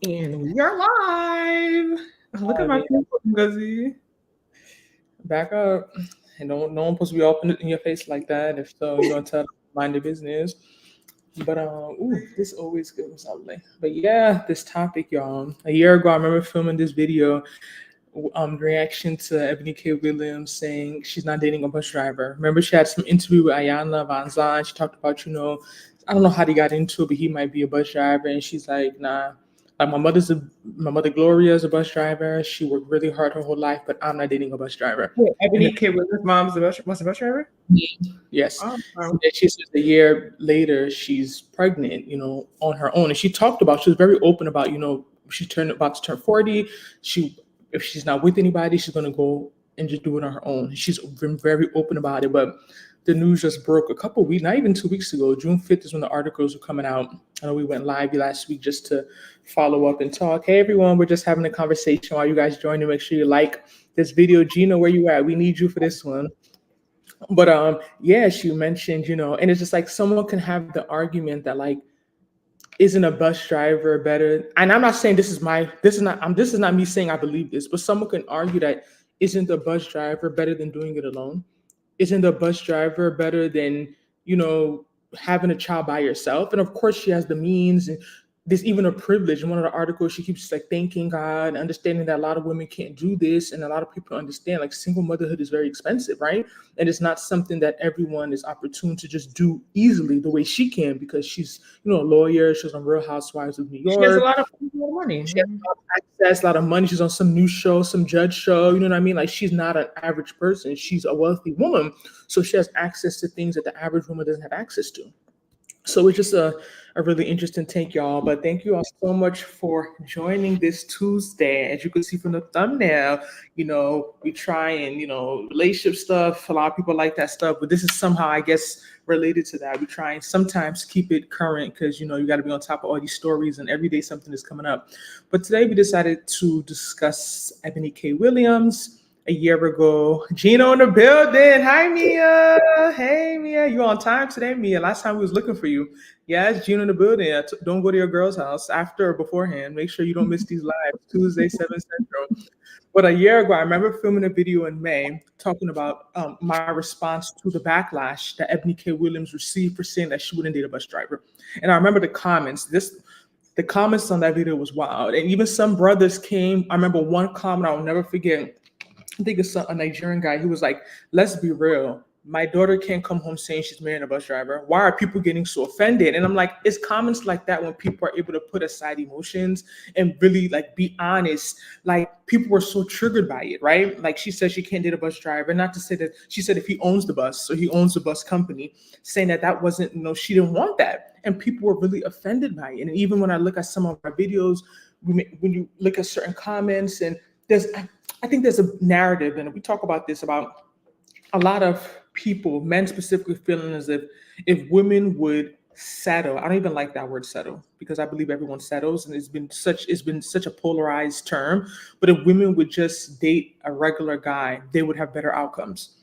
And we are live. Look at I my mean, people, Guzzy. back up. And don't no one supposed to be all in your face like that. If so, you're gonna tell them to mind their business. But this always goes lovely. But yeah, this topic, y'all. A year ago, I remember filming this video, reaction to Ebony K Williams saying she's not dating a bus driver. Remember, she had some interview with Ayana Van Zan. She talked about, I don't know how they got into it, but he might be a bus driver, and she's like, nah. Like my mother Gloria is a bus driver. She worked really hard her whole life, but I'm not dating a bus driver. Wait, And Ebony K Williams' mom's was a bus driver? yes. Oh, And then she says a year later she's pregnant, on her own. And she talked about, she was very open about, she's about to turn 40. If she's not with anybody, she's gonna go and just do it on her own. She's been very open about it. But the news just broke a couple weeks, not even 2 weeks ago. June 5th is when the articles were coming out. I know we went live last week just to follow up and talk. Hey everyone, we're just having a conversation while you guys join. Make sure you like this video. Gina, where you at? We need you for this one. But yeah, she mentioned, and it's just like someone can have the argument that like, isn't a bus driver better? And I'm not saying this is not me saying I believe this, but someone can argue that isn't the bus driver better than doing it alone? Isn't the bus driver better than, having a child by yourself? And of course she has the means, and there's even a privilege. In one of the articles, she keeps like thanking God, understanding that a lot of women can't do this, and a lot of people understand like single motherhood is very expensive, right? And it's not something that everyone is opportune to just do easily the way she can, because she's, a lawyer. She's on Real Housewives of New she has a York. lot of money. She has a lot of access, a lot of money. She's on some new show, some judge show. You know what I mean? Like she's not an average person. She's a wealthy woman, so she has access to things that the average woman doesn't have access to. So it's just a really interesting take, y'all. But thank you all so much for joining this Tuesday. As you can see from the thumbnail, we try and, relationship stuff. A lot of people like that stuff, but this is somehow, I guess, related to that. We try and sometimes keep it current because, you got to be on top of all these stories, and every day something is coming up. But today we decided to discuss Ebony K Williams. A year ago, Gino in the building. Hi, Mia. Hey, Mia. You on time today, Mia? Last time we was looking for you. Yes, Gino in the building. Don't go to your girl's house after or beforehand. Make sure you don't miss these lives. Tuesday, 7 Central. But a year ago, I remember filming a video in May talking about my response to the backlash that Ebony K. Williams received for saying that she wouldn't date a bus driver. And I remember the comments. The comments on that video was wild. And even some brothers came. I remember one comment I will never forget. I think it's a Nigerian guy who was like, let's be real. My daughter can't come home saying she's marrying a bus driver. Why are people getting so offended? And I'm like, it's comments like that when people are able to put aside emotions and really like be honest. Like people were so triggered by it, right? Like she said she can't date a bus driver. Not to say that she said if he owns the bus, so he owns the bus company, saying that wasn't, she didn't want that. And people were really offended by it. And even when I look at some of our videos, when you look at certain comments, and I think there's a narrative, and we talk about this, about a lot of people, men specifically, feeling as if women would settle. I don't even like that word settle, because I believe everyone settles, and it's been such a polarized term. But if women would just date a regular guy, they would have better outcomes,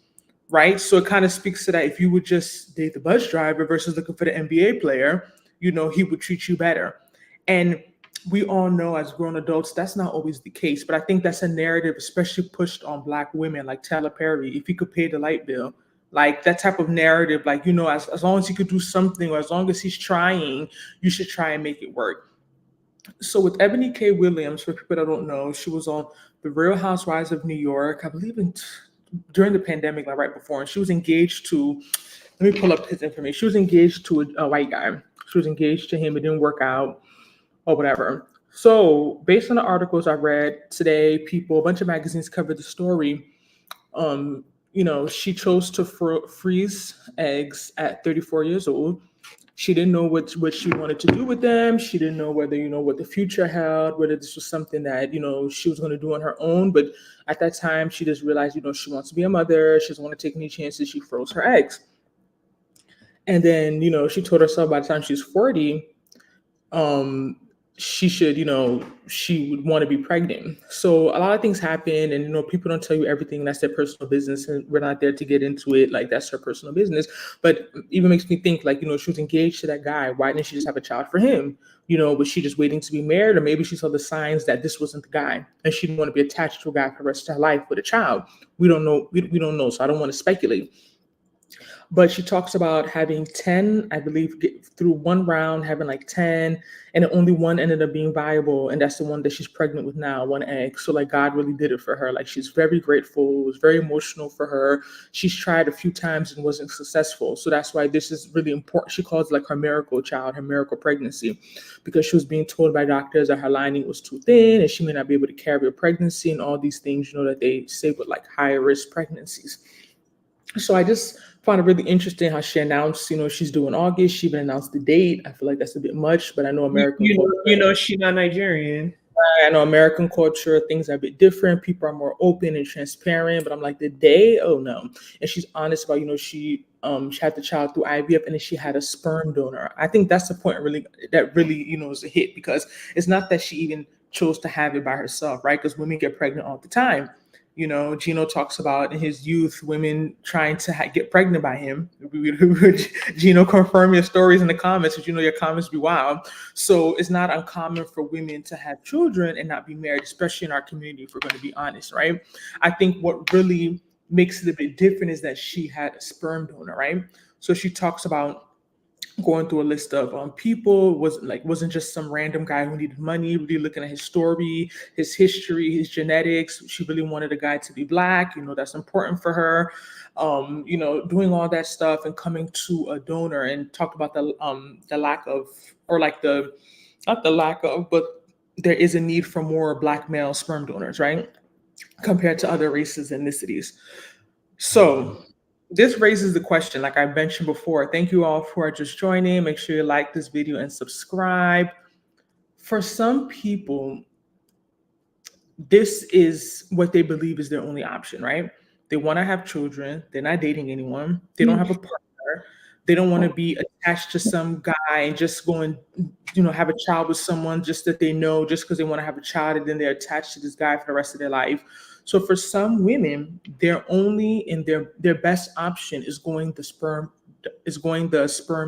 right? So it kind of speaks to that. If you would just date the bus driver versus looking for the NBA player, he would treat you better. And we all know as grown adults that's not always the case, but I think that's a narrative especially pushed on Black women, like Tyler Perry. If he could pay the light bill, like that type of narrative, like, as long as he could do something, or as long as he's trying, you should try and make it work. So with Ebony K Williams, for people that don't know, she was on the Real Housewives of New York, I believe during the pandemic, like right before, and she was engaged to, let me pull up his information, she was engaged to a white guy. She was engaged to him. It didn't work out or whatever. So based on the articles I read today, a bunch of magazines covered the story. She chose to freeze eggs at 34 years old. She didn't know what she wanted to do with them. She didn't know whether, what the future held, whether this was something that, she was going to do on her own. But at that time, she just realized, she wants to be a mother. She doesn't want to take any chances. She froze her eggs. And then, she told herself by the time she's 40, she should, she would want to be pregnant. So a lot of things happen, and people don't tell you everything. That's their personal business, and we're not there to get into it. Like, that's her personal business. But even makes me think, like, she was engaged to that guy. Why didn't she just have a child for him? Was she just waiting to be married, or maybe she saw the signs that this wasn't the guy, and she didn't want to be attached to a guy for the rest of her life with a child? We don't know. We don't know. So I don't want to speculate. But she talks about having 10, I believe, get through one round, having like 10, and only one ended up being viable. And that's the one that she's pregnant with now, one egg. So like, God really did it for her. Like, she's very grateful. It was very emotional for her. She's tried a few times and wasn't successful. So that's why this is really important. She calls it like her miracle child, her miracle pregnancy, because she was being told by doctors that her lining was too thin and she may not be able to carry a pregnancy and all these things, that they say with like high risk pregnancies. So I just found it really interesting how she announced, she's due in August. She even announced the date. I feel like that's a bit much, but I know American culture. She's not Nigerian. I know American culture, things are a bit different. People are more open and transparent, but I'm like, the day, oh no. And she's honest about, she had the child through IVF, and then she had a sperm donor. I think that's the point that really, is a hit, because it's not that she even chose to have it by herself, right? Because women get pregnant all the time. Gino talks about in his youth, women trying to get pregnant by him. Gino, confirm your stories in the comments, because your comments be wild. So it's not uncommon for women to have children and not be married, especially in our community, if we're going to be honest, right? I think what really makes it a bit different is that she had a sperm donor, right? So she talks about going through a list of people, wasn't just some random guy who needed money, really looking at his story, his history, his genetics. She really wanted a guy to be Black, that's important for her. Doing all that stuff and coming to a donor, and talked about the lack of, or like not the lack of, but there is a need for more Black male sperm donors, right? Compared to other races and ethnicities. So this raises the question, like I mentioned before. Thank you all who are just joining. Make sure you like this video and subscribe. For some people, this is what they believe is their only option, right? They want to have children. They're not dating anyone. They don't have a partner. They don't want to be attached to some guy and just go and, have a child with someone just that they know, just because they want to have a child, and then they're attached to this guy for the rest of their life. So for some women, their only and their best option is going the sperm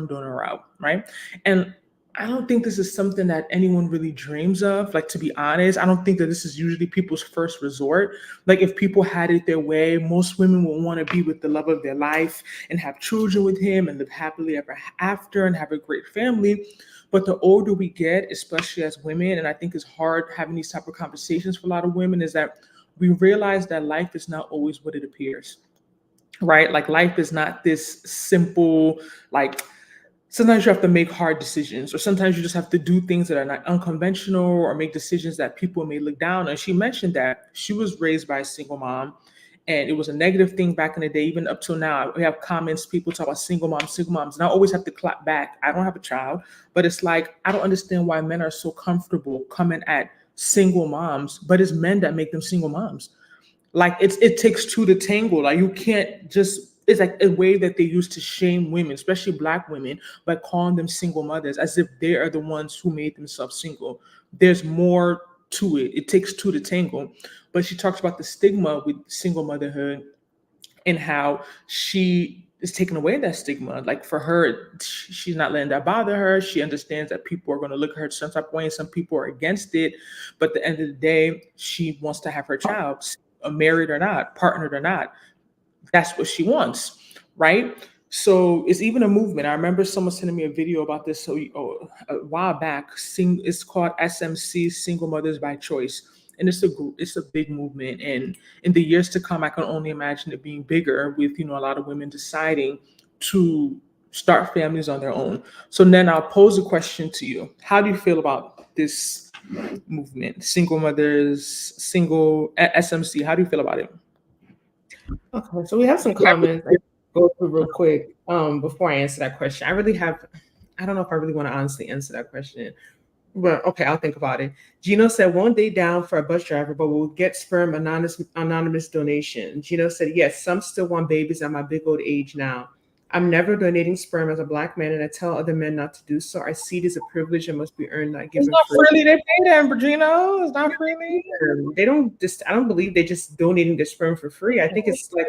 donor route, right? And I don't think this is something that anyone really dreams of. Like, to be honest, I don't think that this is usually people's first resort. Like, if people had it their way, most women would want to be with the love of their life and have children with him and live happily ever after and have a great family. But the older we get, especially as women, and I think it's hard having these type of conversations for a lot of women, is that we realize that life is not always what it appears, right? Like, life is not this simple, like, sometimes you have to make hard decisions, or sometimes you just have to do things that are not unconventional, or make decisions that people may look down. And she mentioned that she was raised by a single mom, and it was a negative thing back in the day. Even up till now, we have comments, people talk about single moms, and I always have to clap back. I don't have a child, but it's like, I don't understand why men are so comfortable coming at single moms, but it's men that make them single moms. Like, it takes two to tango. Like, you can't just, it's like a way that they use to shame women, especially Black women, by calling them single mothers, as if they are the ones who made themselves single. There's more to it. It takes two to tango. But she talks about the stigma with single motherhood and how she is taking away that stigma. Like, for her, she's not letting that bother her. She understands that people are going to look at her some type of way, and some people are against it. But at the end of the day, she wants to have her child, married or not, partnered or not. That's what she wants, right? So it's even a movement. I remember someone sending me a video about this a while back. It's called SMC, Single Mothers by Choice. And it's a big movement. And in the years to come, I can only imagine it being bigger, with, a lot of women deciding to start families on their own. So then I'll pose a question to you. How do you feel about this movement? Single mothers, SMC. How do you feel about it? Okay, so we have some comments I go through real quick before I answer that question. I don't know if I really want to honestly answer that question. But okay, I'll think about it. Gino said, won't date down for a bus driver, but will get sperm anonymous donation. Gino said, yes, some still want babies at my big old age now. I'm never donating sperm as a Black man, and I tell other men not to do so. I see it as a privilege and must be earned, not It's given not freely. freely. They pay them, Virginia. It's not freely. They don't just. I don't believe they just donating their sperm for free. I think it's like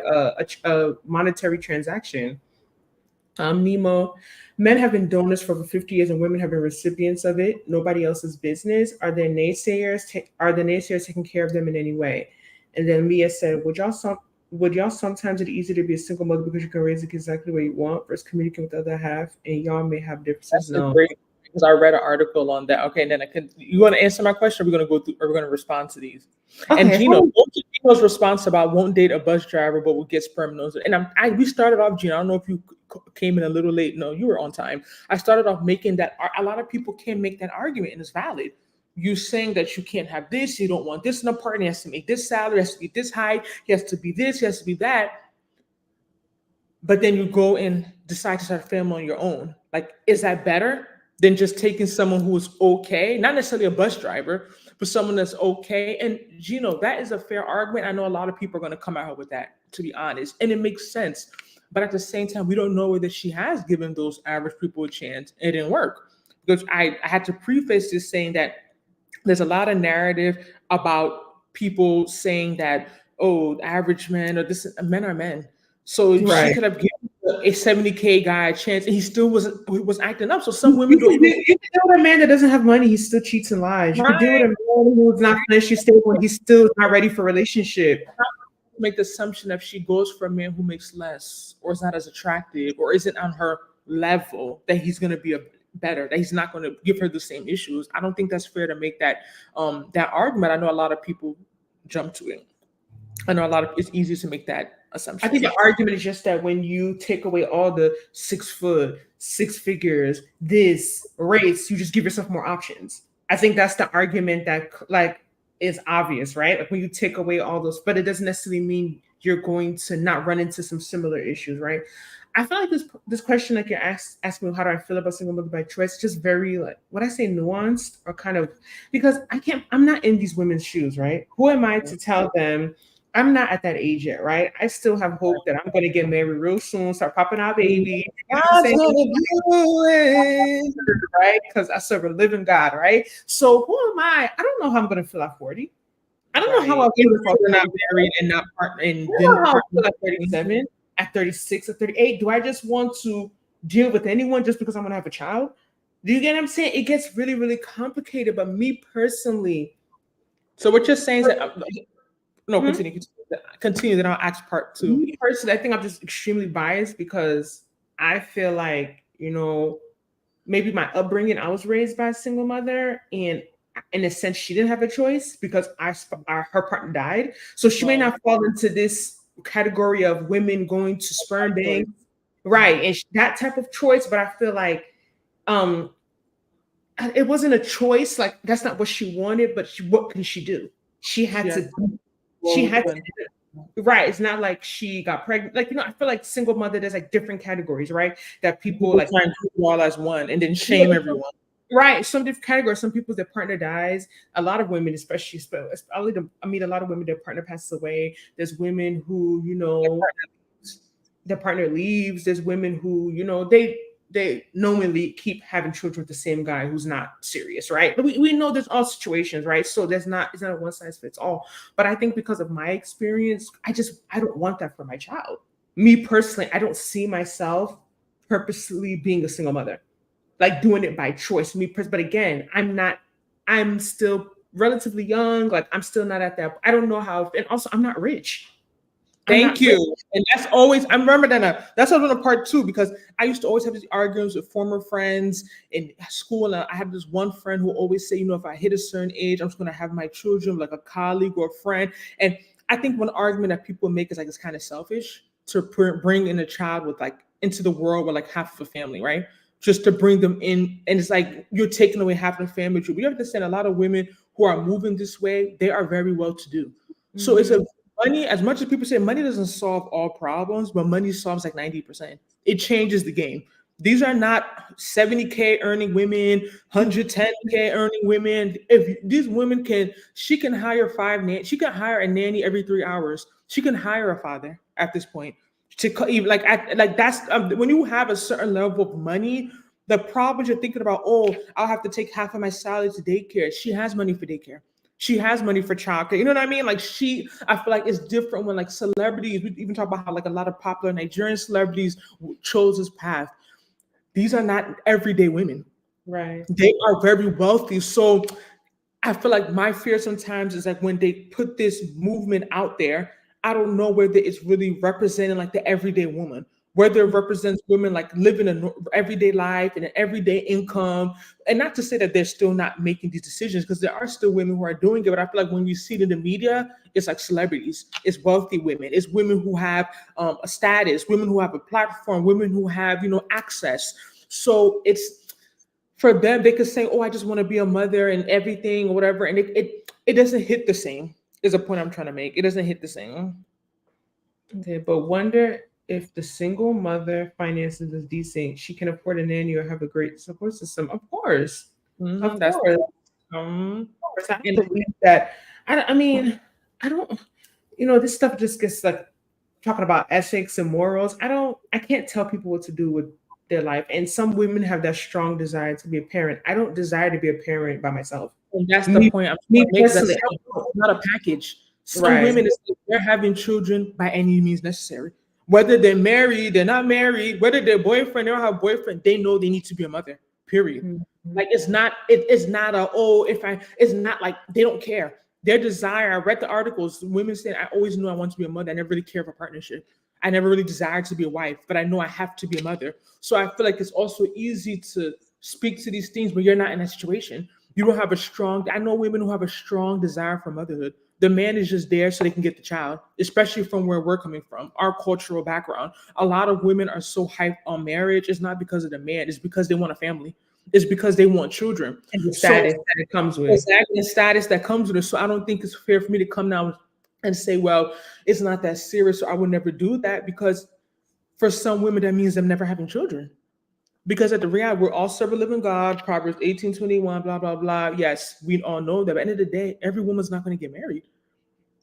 a monetary transaction. Nemo, men have been donors for over 50 years, and women have been recipients of it. Nobody else's business. Are there naysayers? Are the naysayers taking care of them in any way? And then Mia said, would y'all sometimes it easy to be a single mother because you can raise it exactly what you want versus communicating with the other half, and y'all may have differences? That's a great, because I read an article on that. Okay, and then you want to answer my question? Or we're going to go through, or we're going to respond to these. Okay. And Gino's response about won't date a bus driver but will get sperm donors. And we started off, Gino, I don't know if you came in a little late. No, you were on time. I started off making that. A lot of people can't make that argument, and it's valid. You saying that you can't have this, you don't want this in a partner, he has to make this salary, has to be this height, he has to be this, he has to be that. But then you go and decide to start a family on your own. Like, is that better than just taking someone who is okay? Not necessarily a bus driver, but someone that's okay. And Gino, that is a fair argument. I know a lot of people are going to come out with that, to be honest. And it makes sense. But at the same time, we don't know whether she has given those average people a chance. It didn't work. Because I had to preface this saying that there's a lot of narrative about people saying that, oh, average men or this men are men. So she could have given a 70K guy a chance, and he still was acting up. So some women don't even. You can deal with a man that doesn't have money; he still cheats and lies. You can deal with a man who's not financially stable, and he's still not ready for a relationship. Make the assumption that if she goes for a man who makes less, or is not as attractive, or isn't on her level, that he's going to be better, that he's not going to give her the same issues. I don't think that's fair to make that argument. I know a lot of people jump to it. I know it's easy to make that assumption. I think the argument is just that when you take away all the 6 foot, 6 figures, this race, you just give yourself more options. I think that's the argument that is obvious, right? Like when you take away all those, but it doesn't necessarily mean you're going to not run into some similar issues, right? I feel like this question, like you're asking me, how do I feel about single mother by choice? Just very what I say nuanced, or kind of, because I'm not in these women's shoes, right? Who am I to tell them? I'm not at that age yet, right? I still have hope that I'm going to get married real soon, start popping out babies, right? Because I serve a living God, right? So who am I? I don't know how I'm going to feel at 40. I don't know how I'll feel if I'm not married and not partner. And then how I feel at 37, at 36, at 38. Do I just want to deal with anyone just because I'm going to have a child? Do you get what I'm saying? It gets really, really complicated. But me personally, so what you're saying is that. No, continue. Then I'll ask part 2. Me personally, I think I'm just extremely biased because I feel like, maybe my upbringing, I was raised by a single mother, and in a sense, she didn't have a choice because her partner died. So she may not fall into this category of women going to sperm banks, right? And that type of choice. But I feel like it wasn't a choice. Like that's not what she wanted. But what can she do? She had to. She had to, right. It's not like she got pregnant. Like, I feel like single mother, there's like different categories, right? That people like try and put all as one and then shame everyone. Right. Some different categories. Some people, their partner dies. A lot of women, especially I meet a lot of women, their partner passes away. There's women who, their partner leaves. There's women who, they knowingly keep having children with the same guy who's not serious, right? But we know there's all situations, right? So it's not a one size fits all. But I think because of my experience, I don't want that for my child. Me personally, I don't see myself purposely being a single mother, like doing it by choice. But again, I'm still relatively young. Like I'm still not at that. I don't know how, and also I'm not rich. Thank you. And that's always, I remember that's another part 2, because I used to always have these arguments with former friends in school. And I had this one friend who always say, if I hit a certain age, I'm just going to have my children like a colleague or a friend. And I think one argument that people make is like, it's kind of selfish to bring in a child with into the world with half of a family, right? Just to bring them in. And it's like, you're taking away half of the family. But you have to understand, a lot of women who are moving this way, they are very well to do. Mm-hmm. So it's money, as much as people say money doesn't solve all problems, but money solves 90%. It changes the game. These are not 70K earning women, 110K earning women. If these women she can hire 5 nannies. She can hire a nanny every 3 hours. She can hire a father at this point. even like that's when you have a certain level of money. The problem is you're thinking about, oh, I'll have to take half of my salary to daycare. She has money for daycare. She has money for childcare. You know what I mean? Like I feel like it's different when like celebrities, we even talk about how like a lot of popular Nigerian celebrities chose this path. These are not everyday women. Right. They are very wealthy. So I feel like my fear sometimes is like when they put this movement out there, I don't know whether it's really representing like the everyday woman, whether it represents women like living an everyday life and an everyday income. And not to say that they're still not making these decisions, because there are still women who are doing it. But I feel like when you see it in the media, it's like celebrities, it's wealthy women, it's women who have a status, women who have a platform, women who have, access. So it's for them, they could say, oh, I just want to be a mother and everything or whatever. And it doesn't hit the same, is a point I'm trying to make. It doesn't hit the same. Okay, but wonder if the single mother finances is decent, she can afford a nanny or have a great support system. Of course. Mm-hmm. Of That's course. Of course. I believe that. I mean, I don't, this stuff just gets like talking about ethics and morals. I can't tell people what to do with their life. And some women have that strong desire to be a parent. I don't desire to be a parent by myself. And that's the point I'm trying to make. That's not a package. Some women, they're having children by any means necessary. Whether they're married, they're not married, whether they're boyfriend, they don't have a boyfriend, they know they need to be a mother. Period. Mm-hmm. Like it's not like they don't care. Their desire, I read the articles, women saying, I always knew I want to be a mother. I never really cared for partnership. I never really desired to be a wife, but I know I have to be a mother. So I feel like it's also easy to speak to these things when you're not in that situation. You don't have I know women who have a strong desire for motherhood. The man is just there so they can get the child, especially from where we're coming from, our cultural background. A lot of women are so hyped on marriage. It's not because of the man. It's because they want a family. It's because they want children. And the status that it comes with. Exactly, the status that comes with it. So I don't think it's fair for me to come now and say, well, it's not that serious, so I would never do that, because for some women, that means them never having children. Because at the reality, we're all serve a living God, Proverbs 18:21, blah, blah, blah. Yes, we all know that. But at the end of the day, every woman's not going to get married.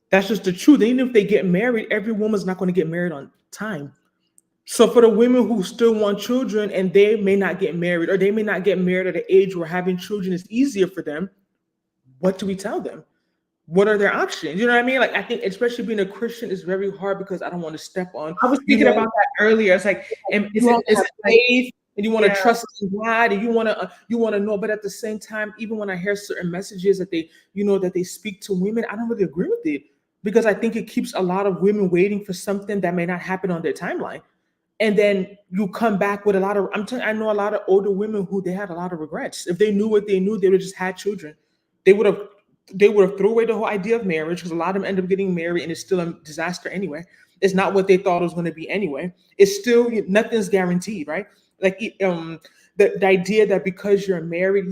That's just the truth. Even if they get married, every woman's not going to get married on time. So for the women who still want children and they may not get married, or they may not get married at an age where having children is easier for them, what do we tell them? What are their options? You know what I mean? Like, I think especially being a Christian is very hard, because I don't want to step on. I was thinking about that earlier. It's like, and it's faith, and you want to trust in God, and you want to know. But at the same time, even when I hear certain messages that they speak to women, I don't really agree with it, because I think it keeps a lot of women waiting for something that may not happen on their timeline. And then you come back with I know a lot of older women who they had a lot of regrets. If they knew what they knew, they would have just had children. They would have thrown away the whole idea of marriage, because a lot of them end up getting married and it's still a disaster anyway. It's not what they thought it was going to be anyway. It's still, nothing's guaranteed, right? Like the idea that because you're married,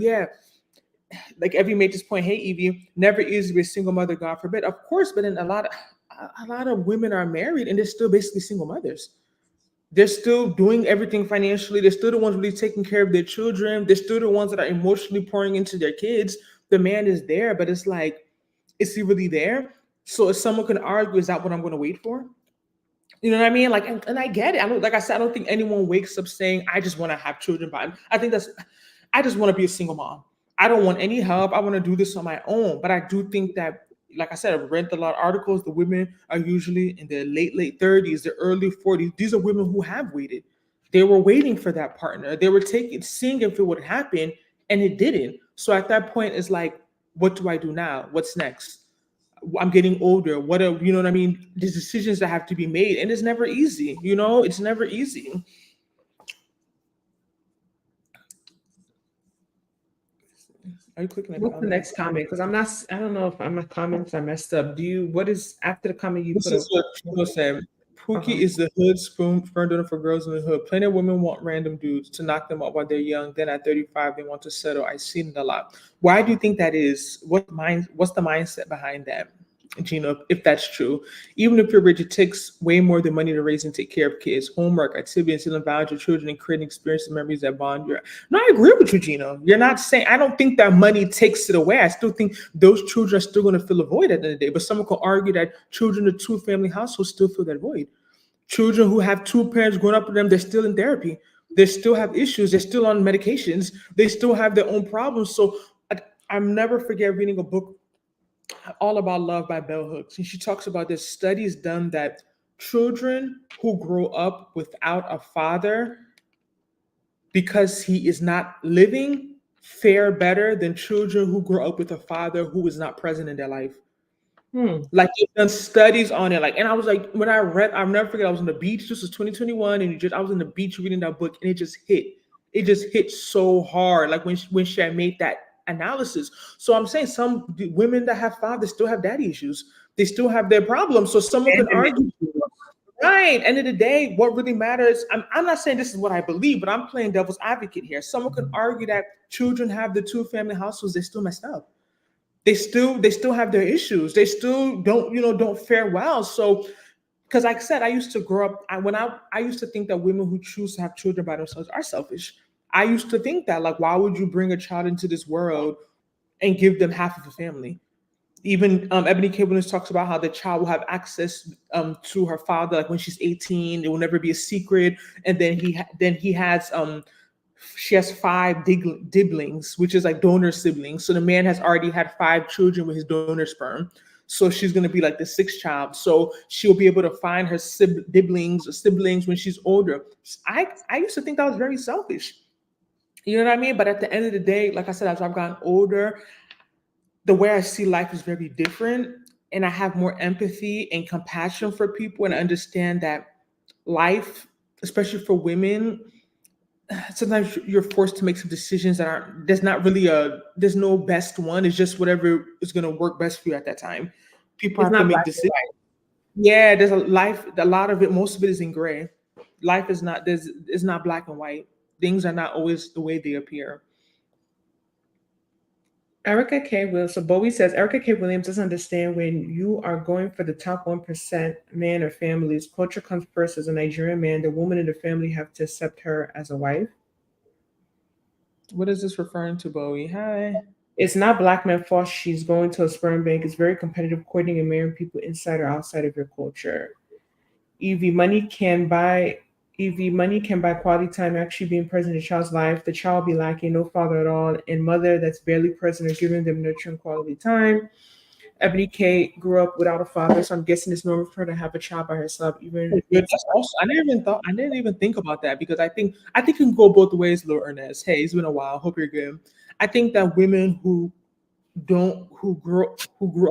like Evie made this point, hey Evie, never easy to be a single mother, God forbid. Of course, but then a lot of women are married and they're still basically single mothers. They're still doing everything financially. They're still the ones really taking care of their children. They're still the ones that are emotionally pouring into their kids. The man is there, but it's like, is he really there? So if someone can argue, is that what I'm going to wait for? You know what I mean? Like, and I get it. Like I said, I don't think anyone wakes up saying, I just want to have children. But I just want to be a single mom. I don't want any help. I want to do this on my own. But I do think that, like I said, I've read a lot of articles. The women are usually in their late 30s, their early 40s. These are women who have waited. They were waiting for that partner. They were seeing if it would happen, and it didn't. So at that point, it's like, what do I do now? What's next? I'm getting older. You know what I mean? There's decisions that have to be made, and it's never easy. It's never easy. Are you clicking? What's the next comment? Because I don't know if my comments are messed up. What is after the comment you put up? This is what Trino said. Pookie is the hood sperm donor for girls in the hood. Plenty of women want random dudes to knock them up while they're young. Then at 35, they want to settle. I've seen it a lot. Why do you think that is? What's the mindset behind that, Gina, if that's true? Even if you're rich, it takes way more than money to raise and take care of kids. Homework, activity, instilling values your children, and creating experiences and memories that bond you. No, I agree with you, Gina. You're not saying, I don't think that money takes it away. I still think those children are still going to fill a void at the end of the day. But someone could argue that children in a two-family household still fill that void. Children who have two parents growing up with them, they're still in therapy. They still have issues. They're still on medications. They still have their own problems. So I'll never forget reading a book, All About Love by Bell Hooks. And she talks about this studies done that children who grow up without a father because he is not living fare better than children who grow up with a father who is not present in their life. Like they've done studies on it. Like, and I was like, when I read, I'll never forget, I was on the beach. This was 2021, and I was on the beach reading that book, and it just hit. It just hit so hard. Like when she had made that analysis. So I'm saying some women that have fathers still have daddy issues. They still have their problems. So someone could argue, right? End of the day, what really matters. I'm not saying this is what I believe, but I'm playing devil's advocate here. Someone could argue that children have the two family households. They're still messed up. They still have their issues. They still don't fare well. So, because like I said, I used to grow up. I used to think that women who choose to have children by themselves are selfish. I used to think that, like, why would you bring a child into this world and give them half of a family? Even Ebony K Williams talks about how the child will have access to her father, like when she's 18. It will never be a secret. And then he has she has 5 diblings, which is like donor siblings. So the man has already had 5 children with his donor sperm. So she's going to be like the 6th child. So she'll be able to find her siblings when she's older. I used to think that was very selfish. You know what I mean? But at the end of the day, like I said, as I've gotten older, the way I see life is very different. And I have more empathy and compassion for people, and I understand that life, especially for women, sometimes you're forced to make some decisions that there's no best one. It's just whatever is going to work best for you at that time. People have to make decisions. Yeah, there's a lot of it, most of it is in gray. Life is not, it's not black and white. Things are not always the way they appear. Erica K. Williams. So Bowie says Erica K. Williams doesn't understand when you are going for the top 1% man or families. Culture comes first. As a Nigerian man, the woman in the family have to accept her as a wife. What is this referring to, Bowie? Hi. It's not black man fault. She's going to a sperm bank. It's very competitive, courting and marrying people inside or outside of your culture. EV money can buy quality time, actually being present in a child's life. The child will be lacking no father at all, and mother that's barely present or giving them nurturing quality time. Ebony K grew up without a father, so I'm guessing it's normal for her to have a child by herself. Even that's also, I didn't even think about that, because I think it can go both ways, Lil Ernest. Hey, it's been a while. Hope you're good. I think that women who grew up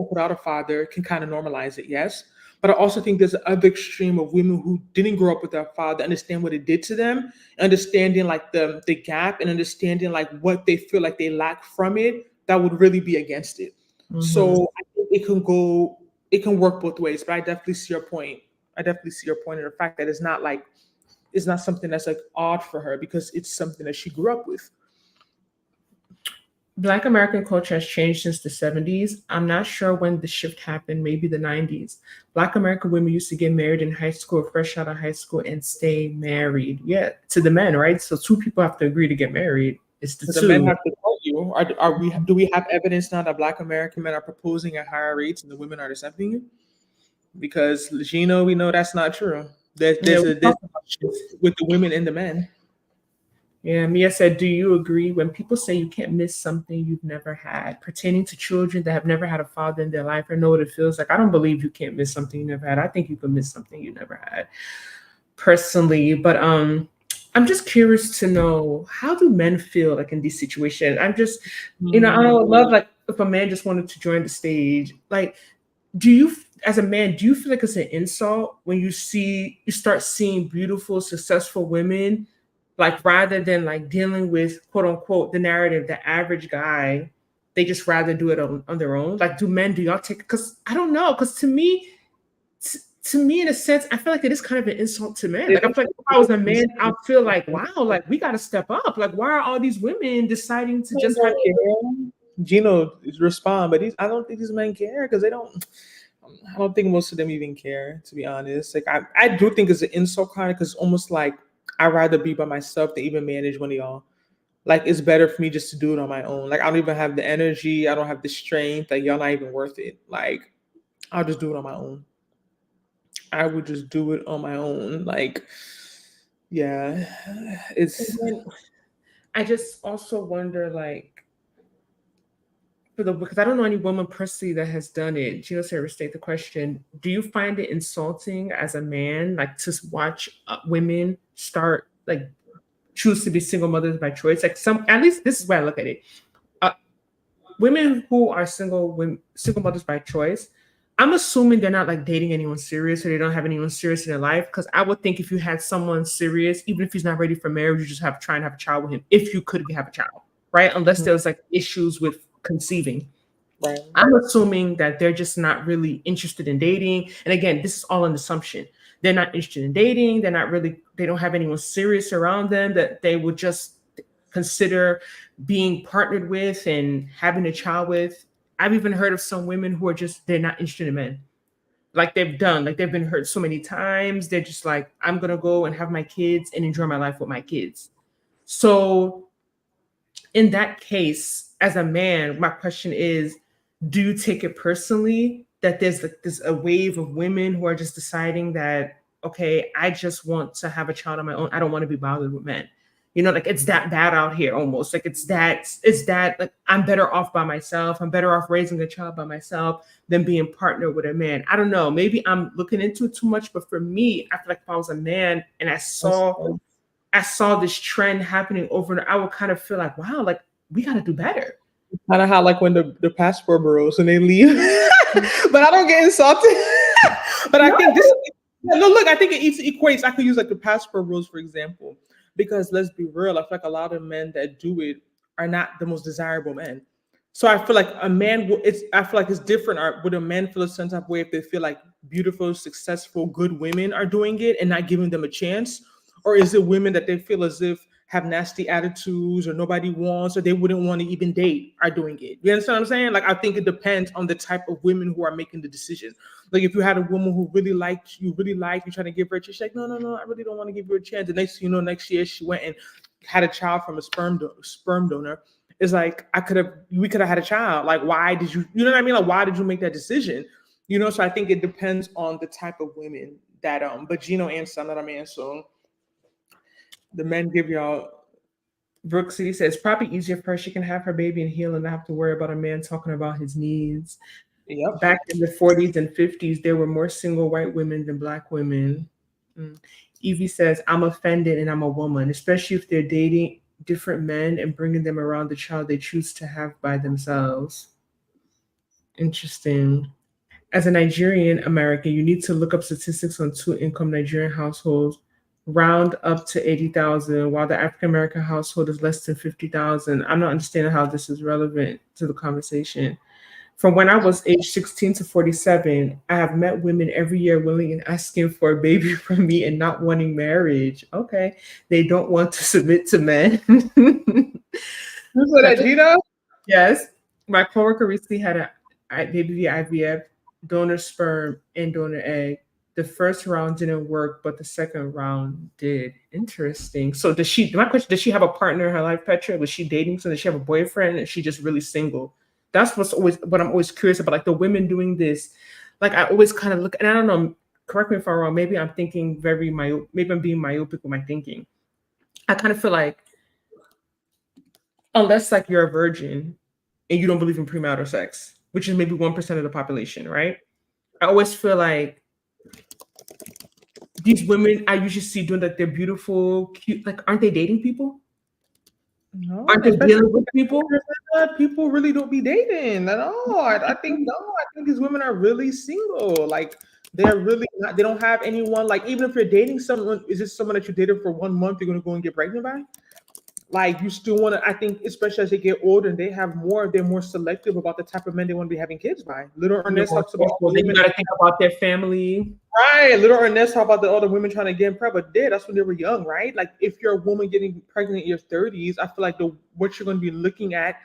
without a father can kind of normalize it, yes. But I also think there's another extreme of women who didn't grow up with their father, understand what it did to them, understanding like the gap, and understanding like what they feel like they lack from it, that would really be against it. Mm-hmm. So I think it can work both ways. But I definitely see your point. In the fact that it's not something that's like odd for her, because it's something that she grew up with. Black American culture has changed since the 70s. I'm not sure when the shift happened, maybe the 90s. Black American women used to get married in high school, fresh out of high school, and stay married. Yeah, to the men, right? So 2 people have to agree to get married. It's the men have to tell you. Do we have evidence now that Black American men are proposing at higher rates and the women are accepting it? Because Gino, we know that's not true. There's a shift with the women and the men. Yeah, Mia said, do you agree when people say you can't miss something you've never had, pertaining to children that have never had a father in their life or know what it feels like? I don't believe you can't miss something you never had. I think you can miss something you never had, personally. But I'm just curious to know, how do men feel like in these situations? I'm just, I don't love, like, if a man just wanted to join the stage, like, do you, as a man, do you feel like it's an insult when you start seeing beautiful, successful women, like, rather than like dealing with, quote unquote, the narrative, the average guy, they just rather do it on their own? Like, do y'all take, because I don't know, because to me, in a sense, I feel like it is kind of an insult to men. Like, I feel like if I was a man, I feel like, wow, like, we got to step up. Like, why are all these women deciding to just have Gino respond, but I don't think these men care, because I don't think most of them even care, to be honest. Like, I do think it's an insult kind of, because it's almost like I'd rather be by myself than even manage one of y'all. Like, it's better for me just to do it on my own. Like, I don't even have the energy. I don't have the strength. Like, y'all not even worth it. Like, I'll just do it on my own. I would just do it on my own. Like, yeah, it's I just also wonder, like, because I don't know any woman personally that has done it. Gino said, restate the question. Do you find it insulting as a man, like, to watch women start, like, choose to be single mothers by choice? Like, at least this is where I look at it. Women who are single mothers by choice, I'm assuming they're not like dating anyone serious, or they don't have anyone serious in their life. Because I would think if you had someone serious, even if he's not ready for marriage, you just have try and have a child with him if you could have a child, right? Unless there was like issues with conceiving. right. I'm assuming that they're just not really interested in dating. And again, this is all an assumption. They're not interested in dating. They don't have anyone serious around them that they would just consider being partnered with and having a child with. I've even heard of some women who are they're not interested in men. Like they've been hurt so many times. They're just like, I'm going to go and have my kids and enjoy my life with my kids. So in that case, as a man, my question is, do you take it personally that there's a wave of women who are just deciding that, okay, I just want to have a child on my own. I don't want to be bothered with men. Like it's that bad out here almost. Like it's that like I'm better off by myself. I'm better off raising a child by myself than being partnered with a man. I don't know. Maybe I'm looking into it too much, but for me, I feel like if I was a man and I saw this trend happening over and I would kind of feel like, wow, like we got to do better. Kind of how like when the passport bureaus and they leave, but I don't get insulted. But I think this. No, look, I think it equates. I could use like the passport rules for example, because let's be real. I feel like a lot of men that do it are not the most desirable men. So I feel like a man. I feel like it's different. Would a man feel a certain type of way if they feel like beautiful, successful, good women are doing it and not giving them a chance, or is it women that they feel as if have nasty attitudes or nobody wants or they wouldn't want to even date are doing it? You understand what I'm saying? Like I think it depends on the type of women who are making the decision. Like if you had a woman who really liked you, trying to give her a chance, she's like, no, I really don't want to give you a chance. The next next year she went and had a child from a sperm donor. It's like we could have had a child. Like why did you know what I mean? Like why did you make that decision? So I think it depends on the type of women that but Gino answered, I'm not a man, so the men give y'all. Brooke City says probably easier for her. She can have her baby and heal and not have to worry about a man talking about his needs. Yep. Back in the 40s and 50s, there were more single white women than black women. Evie says, I'm offended and I'm a woman, especially if they're dating different men and bringing them around the child they choose to have by themselves. Interesting. As a Nigerian American, you need to look up statistics on two-income Nigerian households round up to 80,000, while the African American household is less than 50,000. I'm not understanding how this is relevant to the conversation. From when I was age 16 to 47, I have met women every year willing and asking for a baby from me and not wanting marriage. Okay. They don't want to submit to men. You said that, Gina? Yes. My coworker recently had a baby via IVF, donor sperm, and donor egg. The first round didn't work, but the second round did. Interesting. So my question, does she have a partner in her life, Petra? Was she dating? So does she have a boyfriend? Is she just really single? That's what I'm always curious about. Like the women doing this, like I always kind of look, and I don't know, correct me if I'm wrong. Maybe I'm thinking maybe I'm being myopic with my thinking. I kind of feel like unless like you're a virgin and you don't believe in premarital sex, which is maybe 1% of the population, right? I always feel like these women I usually see doing that, they're beautiful, cute. Like, aren't they dating people? No, aren't they dealing with people? People really don't be dating at all. I think these women are really single. Like they're really not, they don't have anyone. Like even if you're dating someone, is this someone that you dated for 1 month, you're gonna go and get pregnant by? Like you still want to, I think, especially as they get older and they're more selective about the type of men they want to be having kids by. Little Ernest talks about then you gotta think about their family. Right. Little Ernest talk about the other women trying to get pregnant, but that's when they were young, right? Like if you're a woman getting pregnant in your 30s, I feel like what you're gonna be looking at,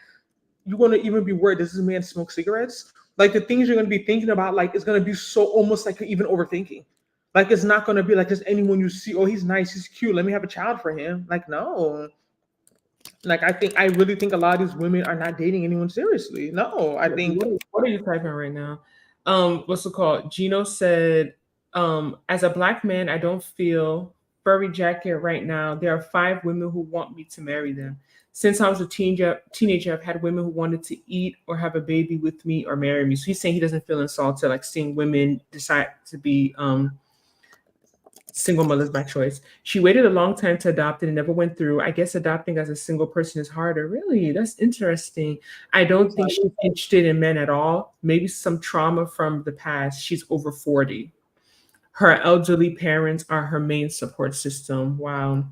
you're gonna even be worried, does this man smoke cigarettes? Like the things you're gonna be thinking about, like it's gonna be so almost like you're even overthinking. Like it's not gonna be like just anyone you see, oh, he's nice, he's cute, let me have a child for him. Like, no. Like I really think a lot of these women are not dating anyone seriously. No, I think. What are you typing right now? What's it called? Gino said As a Black man, I don't feel furry jacket right now. There are 5 women who want me to marry them. Since I was a teenager, I've had women who wanted to eat or have a baby with me or marry me. So he's saying he doesn't feel insulted, like seeing women decide to be single mothers by choice. She waited a long time to adopt it and never went through. I guess adopting as a single person is harder. Really? That's interesting. I don't think she's interested in men at all. Maybe some trauma from the past. She's over 40. Her elderly parents are her main support system. Wow.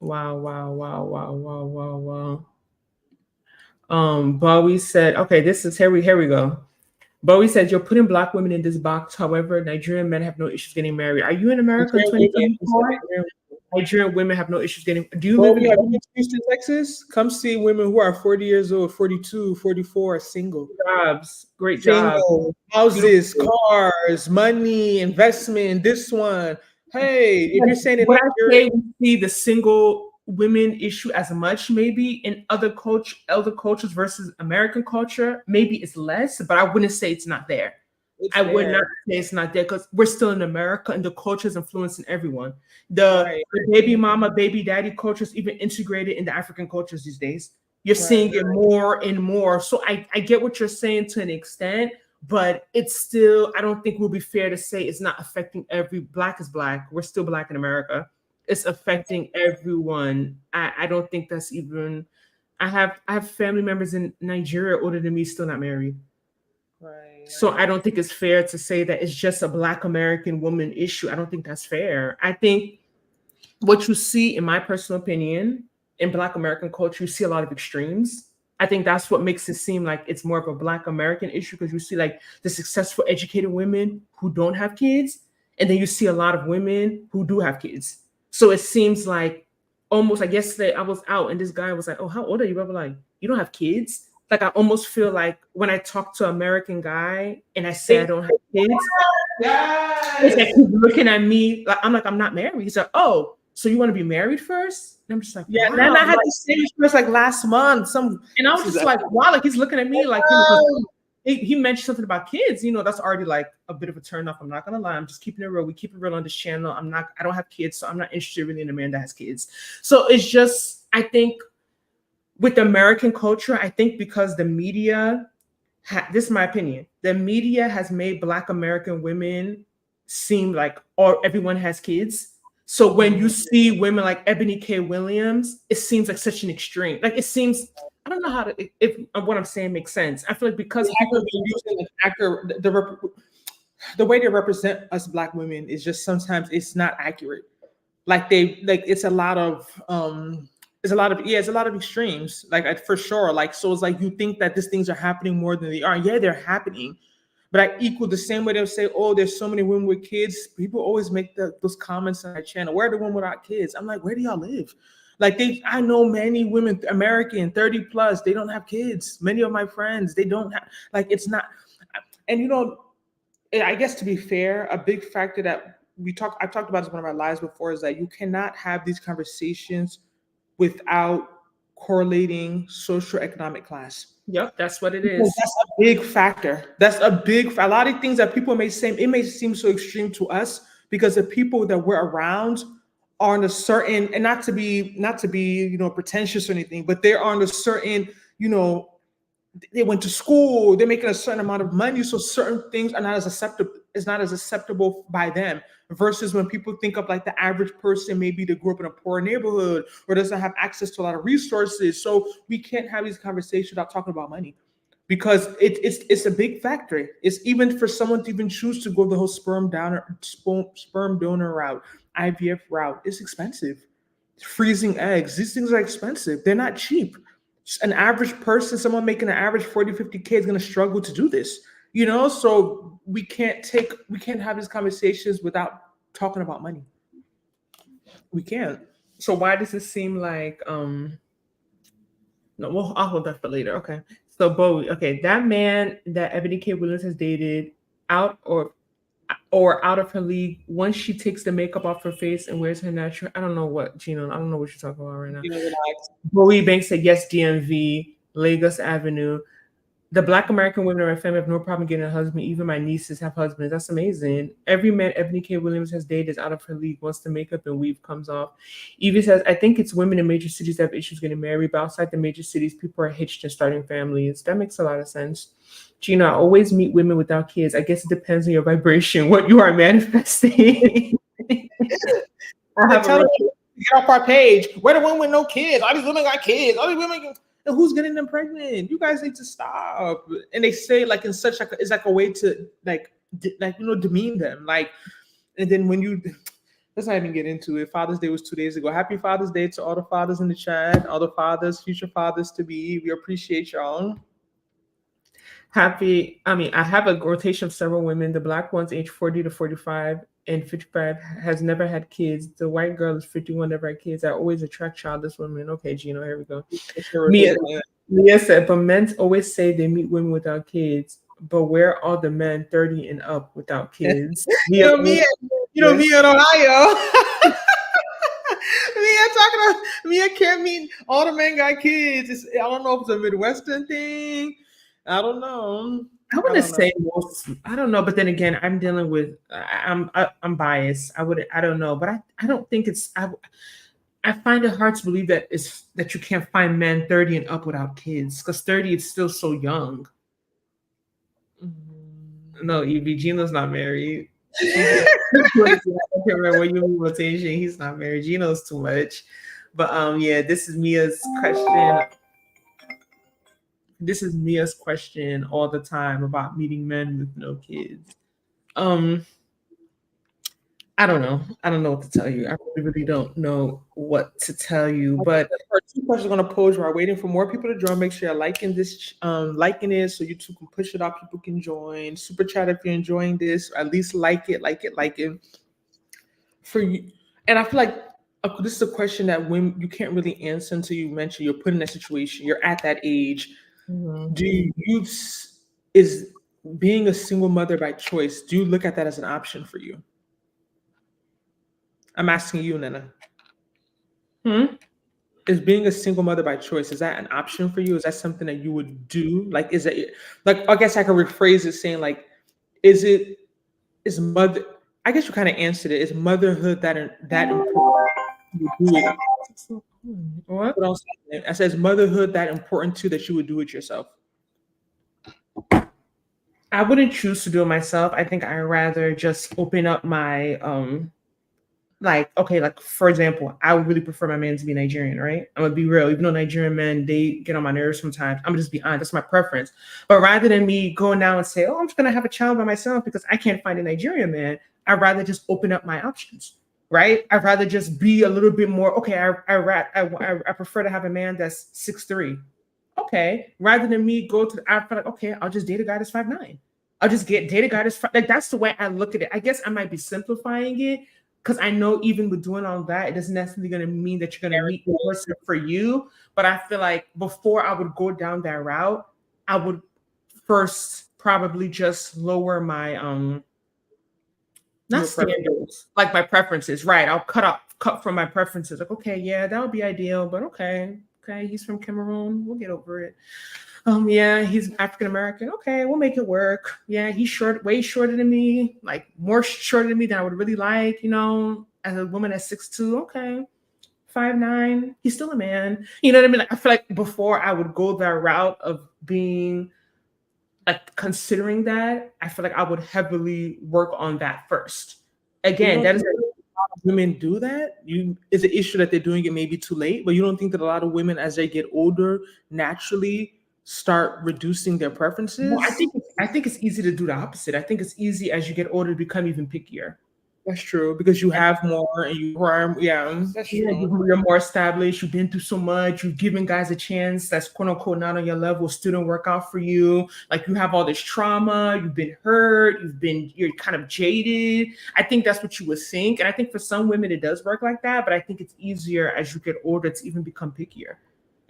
Wow, wow, wow, wow, wow, wow, wow. Bowie said, okay, this is here we go. Bowie said, you're putting Black women in this box. However, Nigerian men have no issues getting married. Are you in America in 2024? Nigerian women have no issues getting. Do you live in Houston, Texas? Come see women who are 40 years old, 42, 44, single. Jobs, great Single, jobs, houses, cars, money, investment. This one. Hey, if you're saying would I say we see the single women issue as much, maybe in other cultures versus American culture, maybe it's less, but I wouldn't say it's not there. I would not say it's not there because we're still in America and the culture is influencing everyone. The baby mama, baby daddy culture is even integrated in the African cultures these days. You're seeing it more and more. So I get what you're saying to an extent, but it's still, I don't think it would be fair to say it's not affecting every Black is Black. We're still Black in America. It's affecting everyone. I don't think that's even, I have family members in Nigeria older than me still not married. So I don't think it's fair to say that it's just a Black American woman issue. I don't think that's fair. I think what you see, in my personal opinion, in Black American culture, you see a lot of extremes. I think that's what makes it seem like it's more of a Black American issue because you see like the successful, educated women who don't have kids, and then you see a lot of women who do have kids. So it seems like almost like yesterday I was out and this guy was like, "Oh, how old are you?" I was like, "You don't have kids?" Like I almost feel like when I talk to an American guy and I say I don't have kids, it's like he's looking at me like I'm not married. He's like, "Oh, so you want to be married first?" And I'm just like, yeah. Wow. And I had the same experience like last month. And I was just like, wow, like he's looking at me like he mentioned something about kids. That's already like a bit of a turn off. I'm not gonna lie. I'm just keeping it real. We keep it real on this channel. I don't have kids, so I'm not interested really in a man that has kids. So it's just, I think with American culture, I think because the media, this is my opinion, the media has made Black American women seem like everyone has kids. So when you see women like Ebony K Williams, it seems like such an extreme. Like it seems, I don't know how to, if what I'm saying makes sense. I feel like because people using the way they represent us Black women is just sometimes it's not accurate. Like it's a lot of it's a lot of extremes, like for sure. Like, so it's like you think that these things are happening more than they are. Yeah, they're happening. But I equal the same way they'll say, "Oh, there's so many women with kids." People always make those comments on our channel. Where are the women without kids? I'm like, where do y'all live? Like I know many women, American, 30 plus, they don't have kids. Many of my friends, they don't have, like, it's not. And I guess to be fair, a big factor that I've talked about this one of our lives before is that you cannot have these conversations without correlating socioeconomic class. Yep, that's what it is. That's a big factor. A lot of things that people may say, it may seem so extreme to us because the people that we're around are on a certain, and not to be pretentious or anything, but they're on a certain, they went to school, they're making a certain amount of money, so certain things are not as acceptable by them, versus when people think of like the average person, maybe they grew up in a poor neighborhood or doesn't have access to a lot of resources. So we can't have these conversations without talking about money, because it's a big factor. It's even for someone to even choose to go the whole sperm donor route, IVF route. It's expensive. Freezing eggs, these things are expensive. They're not cheap. An average person, someone making an average 40, 50K is going to struggle to do this, so we can't have these conversations without talking about money. We can't. So why does it seem like, no, well, I'll hold that for later. Okay. So Bowie, okay, that man that Ebony K Williams has dated out or out of her league, once she takes the makeup off her face and wears her natural, I don't know what, Gino, I don't know what you're talking about right now. Bowie Banks said yes, DMV, Lagos Avenue. The Black American women in my family have no problem getting a husband. Even my nieces have husbands. That's amazing. Every man Ebony K Williams has dated is out of her league once the makeup and weave comes off. Evie says, I think it's women in major cities that have issues getting married, but outside the major cities, people are hitched and starting families. That makes a lot of sense. Gina, I always meet women without kids. I guess it depends on your vibration, what you are manifesting. I have get off our page. Where the women with no kids? All these women got kids. All these women. And who's getting them pregnant? You guys need to stop. And they say like in such like it's like a way to like demean them. Like, and then when you let's not even get into it. Father's Day was 2 days ago. Happy Father's Day to all the fathers in the chat, all the fathers, future fathers to be. We appreciate y'all. I have a rotation of several women. The Black ones age 40 to 45 and 55 has never had kids. The white girl is 51, never had kids. I always attract childless women. Okay, Gino, here we go. Mia said, but men always say they meet women without kids, but where are the men 30 and up without kids? Mia in Ohio. Mia can't meet all the men got kids. I don't know if it's a Midwestern thing. I don't know. I wouldn't say most. I don't know, but then again, I'm dealing with. I'm biased. I don't know, but I don't think it's. I find it hard to believe that you can't find men 30 and up without kids, because 30 is still so young. No, Evie, Gino's not married. I can't remember what you mean rotation. He's not married. Gino's too much. But yeah, this is Mia's question. This is Mia's question all the time about meeting men with no kids. I don't know. I don't know what to tell you. I really don't know what to tell you. But our 2 questions are going to pose. We're waiting for more people to join. Make sure you're liking this, liking it, so YouTube can push it out. People can join. Super chat if you're enjoying this. Or at least like it. For you, and I feel like this is a question that when you can't really answer until you mention you're put in that situation. You're at that age. Mm-hmm. Is being a single mother by choice, do you look at that as an option for you? I'm asking you, Nana. Is being a single mother by choice, is that an option for you? Is that something that you would do? Like, is it like, I guess I could rephrase it saying like, is mother, I guess you kind of answered it. Is motherhood that important? You do it. What? I said, is motherhood that important too that you would do it yourself? I wouldn't choose to do it myself. I think I'd rather just open up my like for example, I would really prefer my man to be Nigerian, right? I'm gonna be real. Even though Nigerian men, they get on my nerves sometimes, I'm gonna just be honest. That's my preference. But rather than me going now and say, oh, I'm just gonna have a child by myself because I can't find a Nigerian man, I'd rather just open up my options. Right? I'd rather just be a little bit more, okay, I prefer to have a man that's 6'3". Okay. Rather than me go to I feel like, okay, I'll just date a guy that's 5'9". I'll just date a guy that's like, that's the way I look at it. I guess I might be simplifying it because I know even with doing all that, it doesn't necessarily going to mean that you're going to meet the person for you. But I feel like before I would go down that route, I would first probably just lower my not standards, like my preferences, right? I'll cut from my preferences. Like, okay, yeah, that would be ideal, but okay, he's from Cameroon. We'll get over it. Yeah, he's African American. Okay, we'll make it work. Yeah, he's way shorter than me, like more shorter than me than I would really like, as a woman at 6'2". Okay, 5'9". He's still a man. You know what I mean? Like, I feel like before I would go that route of being like considering that, I feel like I would heavily work on that first. Again, that is women do that. It's an issue that they're doing it maybe too late, but you don't think that a lot of women, as they get older, naturally start reducing their preferences? Well, I think it's easy to do the opposite. I think it's easy as you get older to become even pickier. That's true, because you have more and you are, that's true. You're more established. You've been through so much. You've given guys a chance that's quote unquote not on your level. Still don't work out for you. Like you have all this trauma. You've been hurt. You're kind of jaded. I think that's what you would think. And I think for some women it does work like that. But I think it's easier as you get older to even become pickier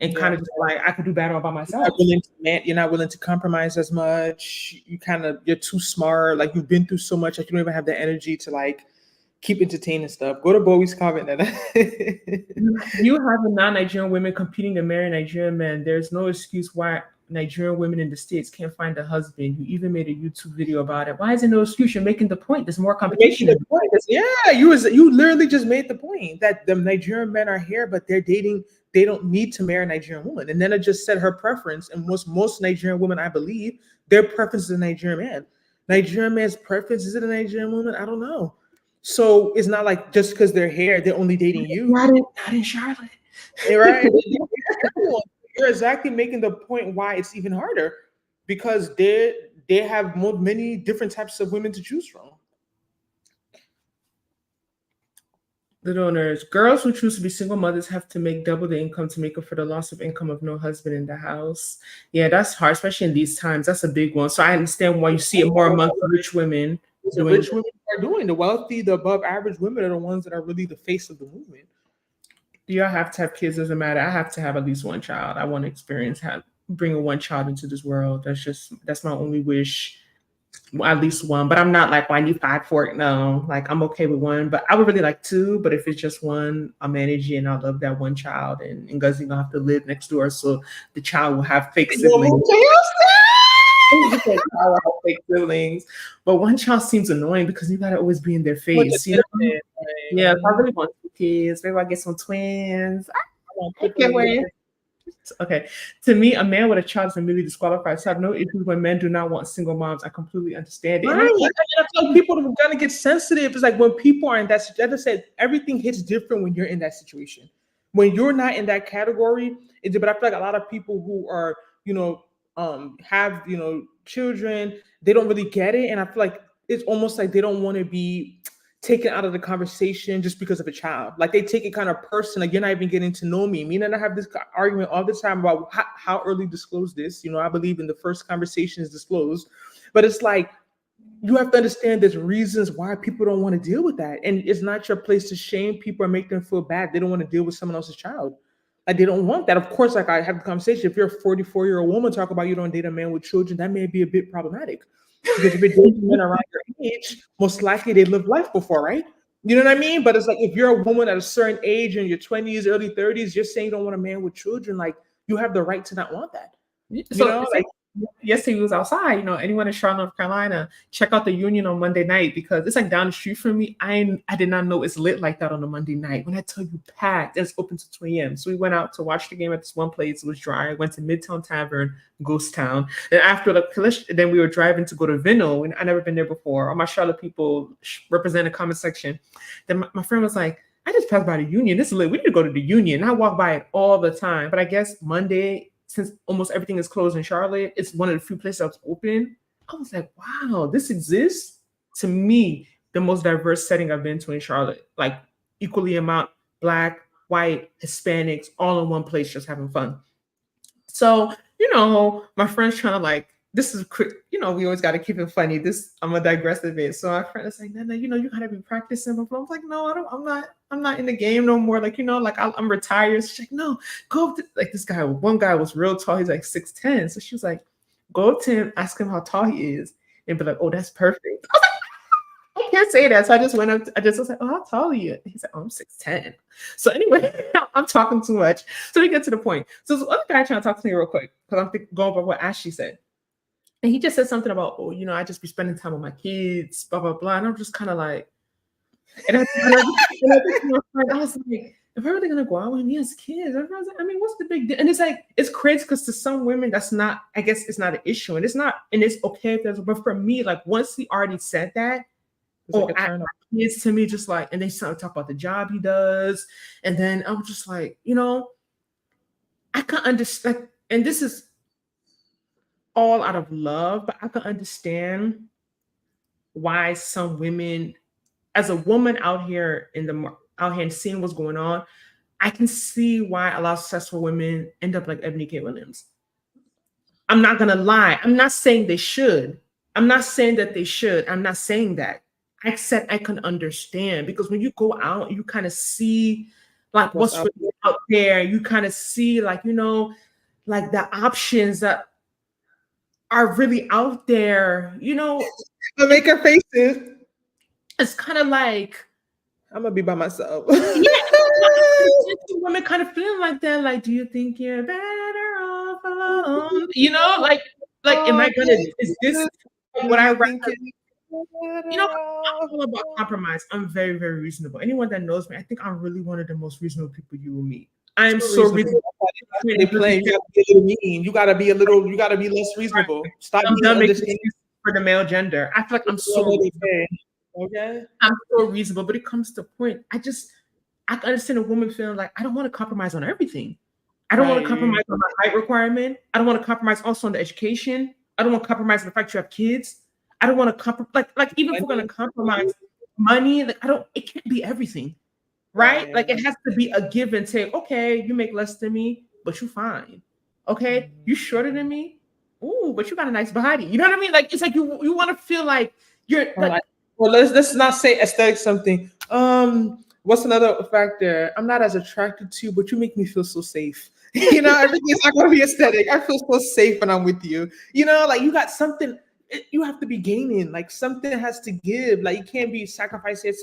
and kind of just like, I could do better all by myself. You're not willing to compromise as much. You're too smart. Like you've been through so much that you don't even have the energy to like keep entertaining stuff. Go to Bowie's comment. You have a non-Nigerian women competing to marry Nigerian men. There's no excuse why Nigerian women in the States can't find a husband. You even made a YouTube video about it. Why is it no excuse? You're making the point. There's more competition. Making the point. Yeah, you literally just made the point that the Nigerian men are here, but they're dating. They don't need to marry a Nigerian woman. And then I just said her preference, and most Nigerian women, I believe, their preference is a Nigerian man. Nigerian man's preference is it a Nigerian woman? I don't know. So it's not like just because they're here, they're only dating you. Not in Charlotte. Right? You're exactly making the point why it's even harder, because they have many different types of women to choose from. The donors, girls who choose to be single mothers have to make double the income to make up for the loss of income of no husband in the house. Yeah, that's hard, especially in these times. That's a big one. So I understand why you see it more among rich women. The rich women are doing the wealthy, the above average women are the ones that are really the face of the movement. Do y'all have to have kids? Doesn't matter. I have to have at least one child. I want to experience bringing one child into this world. That's my only wish. At least one, but I'm not like, well, I need 5 for it. No, like I'm okay with one, but I would really like 2. But if it's just one, I'll manage it, and I love that one child. And Guzzy gonna have to live next door, so the child will have fake siblings. But one child seems annoying because you gotta always be in their face. You know? Yeah, if I really want 2 kids, maybe I get some twins. I can't wait. Okay, to me, a man with a child is immediately disqualified. So I have no issues when men do not want single moms. I completely understand it. Right. I tell people are gonna get sensitive. It's like when people are in that situation, as I said, everything hits different when you're in that situation. When you're not in that category, but I feel like a lot of people who are, have children, they don't really get it, and I feel like it's almost like they don't want to be taken out of the conversation just because of a child. Like they take it kind of personal. Like you're not even getting to know me. Me and I have this argument all the time about how early disclose this. I believe in the first conversation is disclosed, but it's like you have to understand there's reasons why people don't want to deal with that, and it's not your place to shame people or make them feel bad. They don't want to deal with someone else's child. Like they don't want that. Of course, like I have the conversation. If you're a 44-year-old woman, talk about you don't date a man with children, that may be a bit problematic. Because if you're dating men around your age, most likely they lived life before, right? You know what I mean? But it's like if you're a woman at a certain age in your 20s, early 30s, you're saying you don't want a man with children, like you have the right to not want that. Yesterday we was outside, anyone in Charlotte, North Carolina, check out the Union on Monday night because it's like down the street from me. I did not know it's lit like that on a Monday night. When I tell you packed, it's open to 2 a.m. So we went out to watch the game at this one place. It was dry. I went to Midtown Tavern, Ghost Town. And after the collision, then we were driving to go to Vino, and I never been there before. All my Charlotte people represent the comment section. Then my friend was like, I just passed by the Union. This is lit. We need to go to the Union. And I walk by it all the time. But I guess Monday, since almost everything is closed in Charlotte, it's one of the few places that's open. I was like, wow, this exists. To me, the most diverse setting I've been to in Charlotte, like equally amount Black, white, Hispanics, all in one place, just having fun. So, my friend's trying to like, this is quick, we always got to keep it funny. I'm a digressive bit. So my friend is like, no, you gotta be practicing. But I was like, no, I'm not in the game no more. Like, I'm retired. So she's like, no, go up to, like this guy. One guy was real tall. He's like 6'10". So she was like, go up to him, ask him how tall he is, and be like, oh, that's perfect. I was like, I can't say that. So I just went up. I just was like, oh, how tall are you? He's like, oh, I'm 6'10". So anyway, I'm talking too much. So we get to the point. So this other guy trying to talk to me real quick because I'm going by what Ashley said. And he just said something about, oh, I just be spending time with my kids, blah, blah, blah. And I'm just kind of like, and I was like, if I'm really going to go out with him, he has kids. I was like, I mean, what's the big deal? And it's like, it's crazy because to some women, that's not, I guess it's not an issue. And it's not, and it's okay if there's, but for me, like once he already said that, kids to me, just like, and they started talk about the job he does. And then I was just like, I can't understand. And this is all out of love, but I can understand why some women, as a woman out here and seeing what's going on, I can see why a lot of successful women end up like Ebony K Williams. I'm not gonna lie. I'm not saying they should. I'm not saying that they should. I'm not saying that. I said I can understand because when you go out, you kind of see like what's really out there. You kind of see like, like the options that are really out there, I make her faces. It's kind of like I'm gonna be by myself. Women kind of feeling like that. Like, do you think you're better off alone? You know, like, am I gonna? Is this what I rather? You know, I'm all about compromise. I'm very, very reasonable. Anyone that knows me, I think I'm really one of the most reasonable people you will meet. I am so reasonable. They play. You gotta be a little mean. You gotta be a little. You gotta be less reasonable. Stop I'm being done making understanding. excuses for the male gender. I feel like I'm so reasonable. Okay. I'm so reasonable, but it comes to a point. I can understand a woman feeling like I don't want to compromise on everything. I don't want to compromise on my height requirement. I don't want to compromise also on the education. I don't want to compromise on the fact you have kids. I don't want to compromise like even if we're gonna compromise money, like it can't be everything. Right? Like it has to be a give and take. Okay, you make less than me, but you fine. Okay, you shorter than me. Ooh, but you got a nice body. You know what I mean? Like it's like you want to feel like you're like. Well, let's not say aesthetic something. What's another factor? I'm not as attracted to you, but you make me feel so safe. You know, everything's not going to be aesthetic. I feel so safe when I'm with you. You know, like you got something. You have to be gaining. Like something has to give. Like you can't be sacrifice here,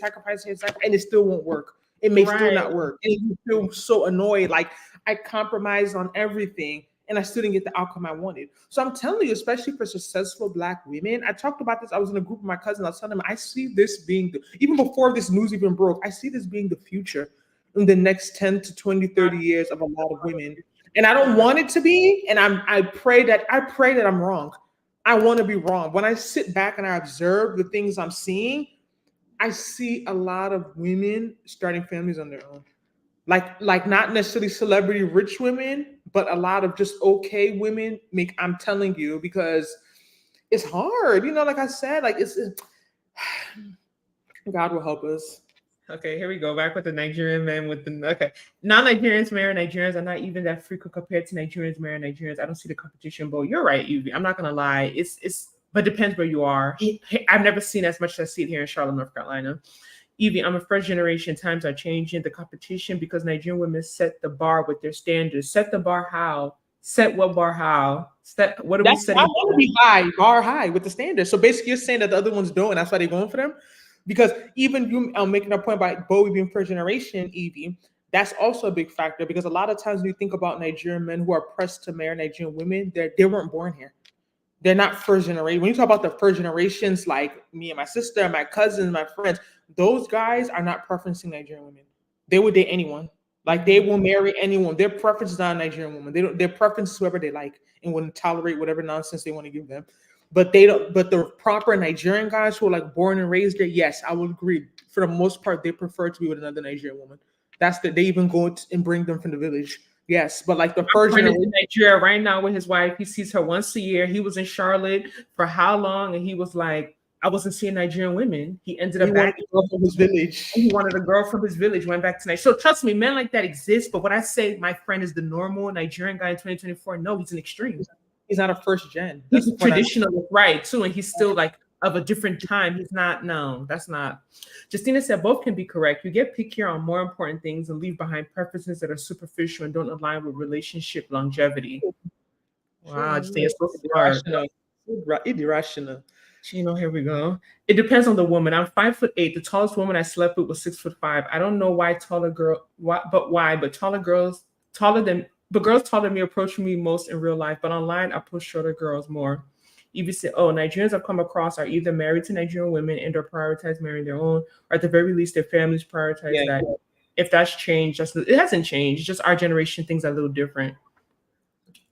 and it still won't work. It may still not work, and you feel so annoyed. Like I compromised on everything, and I still didn't get the outcome I wanted. So I'm telling you, especially for successful Black women, I talked about this. I was in a group with my cousin. I was telling them, I see this being, even before this news even broke, I see this being the future in the next 10 to 20, 30 years of a lot of women. And I don't want it to be, and I pray that I'm wrong. I want to be wrong. When I sit back and I observe the things I'm seeing, I see a lot of women starting families on their own. Like not necessarily celebrity rich women, but a lot of just okay women. I'm telling you, because it's hard. You know, like I said, like it's God will help us. Okay, here we go. Back with the Nigerian men with the non-Nigerians marry Nigerians are not even that frequent compared to Nigerians marry Nigerians. I don't see the competition, but you're right, Evie. I'm not gonna lie. It's but depends where you are. I've never seen as much as I see it here in Charlotte, North Carolina. Evie, I'm a first generation. Times are changing. The competition because Nigerian women set the bar with their standards. Set the bar how? Set what bar how? Set what are we setting? I want to be high, bar high with the standards. So basically, you're saying that the other ones don't, and that's why they're going for them. Because even you making a point about Bowie being first generation, Evie, that's also a big factor. Because a lot of times when you think about Nigerian men who are pressed to marry Nigerian women, they weren't born here. They're not first generation. When you talk about the first generations, like me and my sister, my cousins, my friends, those guys are not preferencing Nigerian women. They would date anyone. Like they will marry anyone. Their preference is not a Nigerian woman. Their preference is whoever they like and will tolerate whatever nonsense they want to give them. But they don't. But the proper Nigerian guys who are like born and raised there, yes, I would agree. For the most part, they prefer to be with another Nigerian woman. They even go and bring them from the village. Yes, but like the first generation in Nigeria right now with his wife, he sees her once a year. He was in Charlotte for how long? And he was like, I wasn't seeing Nigerian women. He ended up back from his village. He wanted a girl from his village, went back to Nigeria. So trust me, men like that exist. But when I say my friend is the normal Nigerian guy in 2024, no, he's an extreme. He's not a first gen. He's a traditional, right, too. And he's still like of a different time. He's not, no, that's not. Justina said both can be correct. You get pickier on more important things and leave behind preferences that are superficial and don't align with relationship longevity. Wow, Justina, so smart. It's irrational. You know, here we go. It depends on the woman. I'm 5'8". The tallest woman I slept with was 6'5". I don't know why but girls taller than me approach me most in real life, but online I push shorter girls more. Evie said, Nigerians I've come across are either married to Nigerian women and or prioritize marrying their own, or at the very least their families prioritize that. If that's changed, it hasn't changed. It's just our generation, things are a little different.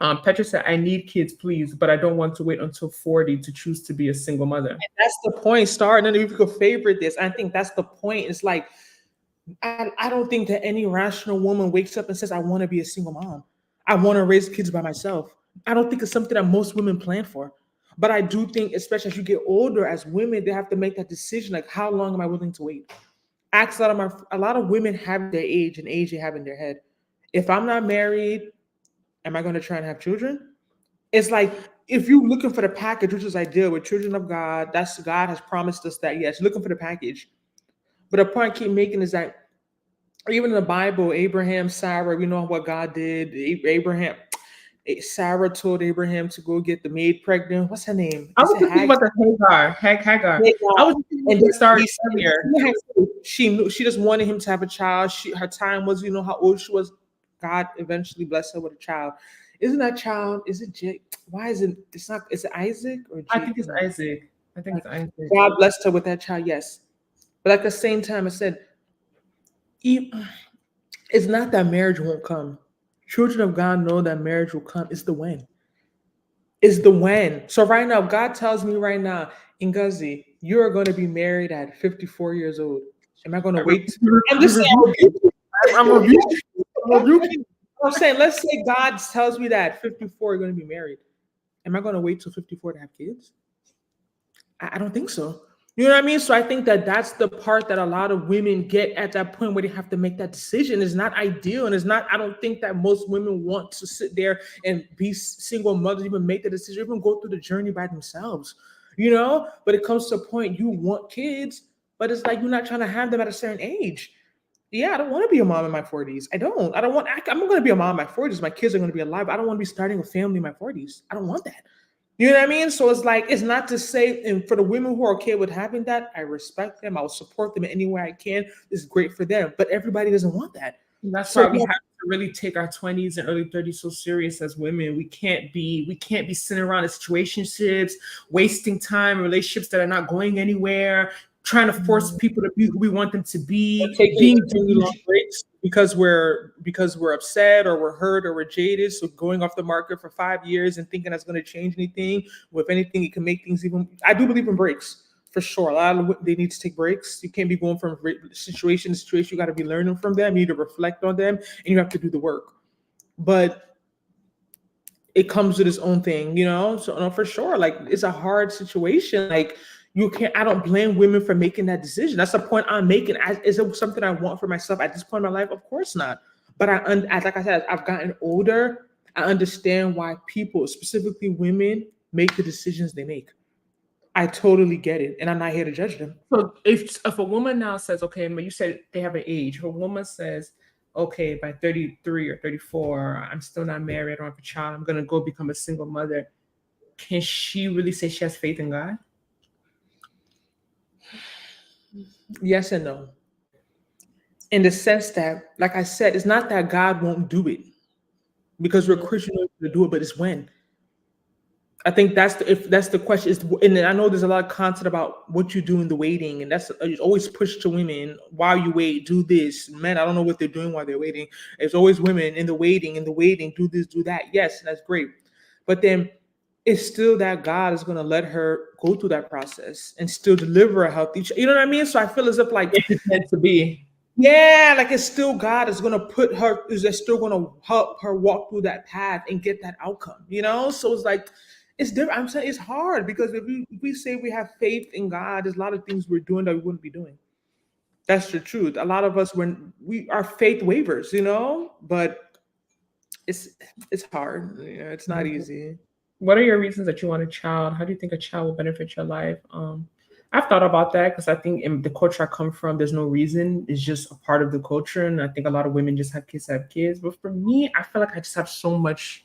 Petra said, I need kids, please, but I don't want to wait until 40 to choose to be a single mother. And that's the point, Star. None of you could favorite this. I think that's the point. It's like, I don't think that any rational woman wakes up and says, I want to be a single mom. I want to raise kids by myself. I don't think it's something that most women plan for. But I do think, especially as you get older, as women, they have to make that decision. Like, how long am I willing to wait? A lot of women have their age and age they have in their head. If I'm not married, am I going to try and have children? It's like, if you're looking for the package, which is ideal with children of God, God has promised us that, yes, looking for the package. But the point I keep making is that even in the Bible, Abraham, Sarah, we know what God did. Sarah told Abraham to go get the maid pregnant. What's her name? I was thinking about the Hagar. I was thinking the story earlier. She just wanted him to have a child. Her time was, how old she was. God eventually blessed her with a child. Isn't that child? Is it Jake? Why is it? It's not. Is it Isaac or Jake? I think it's Isaac. I think it's Isaac. God blessed her with that child. Yes, but at the same time, I said, it's not that marriage won't come. Children of God know that marriage will come. It's the when. It's the when. So right now, God tells me right now, Ngozi, you are going to be married at 54 years old. Am I going to wait? I'm just saying. I'm rebuking. I'm saying, let's say God tells me that at 54 you're going to be married. Am I going to wait till 54 to have kids? I don't think so. You know what I mean? So I think that that's the part that a lot of women get at that point where they have to make that decision. It's not ideal. And it's not, I don't think that most women want to sit there and be single mothers, even make the decision, even go through the journey by themselves, you know? But it comes to a point you want kids, but it's like you're not trying to have them at a certain age. Yeah, I don't want to be a mom in my 40s. I'm going to be a mom in my 40s. My kids are going to be alive. I don't want to be starting a family in my 40s. I don't want that. You know what I mean? So it's like, it's not to say, and for the women who are okay with having that, I respect them. I will support them in any way I can. It's great for them. But everybody doesn't want that. That's why we have to really take our 20s and early 30s so serious as women. We can't be sitting around in situationships, wasting time in relationships that are not going anywhere, trying to force people to be who we want them to be, being really long breaks because we're upset or we're hurt or we're jaded. So going off the market for 5 years and thinking that's going to change anything. Well, if anything, it can make things even. I do believe in breaks for sure. A lot of they need to take breaks. You can't be going from situation to situation. You got to be learning from them. You need to reflect on them, and you have to do the work. But it comes with its own thing, you know. So no, for sure, like it's a hard situation. Like you can't. I don't blame women for making that decision. That's the point I'm making. Is it something I want for myself at this point in my life? Of course not. But like I said, I've gotten older. I understand why people, specifically women, make the decisions they make. I totally get it, and I'm not here to judge them. So if a woman now says, okay, but you said they have an age. If a woman says, okay, by 33 or 34, I'm still not married, I don't have a child, I'm gonna go become a single mother. Can she really say she has faith in God? Yes and no. In the sense that, like I said, it's not that God won't do it because we're Christian to do it, but it's when. I think that's the question. And I know there's a lot of content about what you do in the waiting, and that's always pushed to women. While you wait, do this. Men, I don't know what they're doing while they're waiting. It's always women in the waiting, do this, do that. Yes, that's great. But then it's still that God is going to let her go through that process and still deliver a healthy, you know what I mean? So I feel as if like it's meant to be. Yeah, like it's still God is going to put her, is still going to help her walk through that path and get that outcome, you know? So it's like, it's different. I'm saying it's hard because if we say we have faith in God, there's a lot of things we're doing that we wouldn't be doing. That's the truth. A lot of us, when our faith wavers, you know, but it's hard. You know, it's not easy. What are your reasons that you want a child? How do you think a child will benefit your life? I've thought about that because I think in the culture I come from, there's no reason. It's just a part of the culture. And I think a lot of women just have kids to have kids. But for me, I feel like I just have so much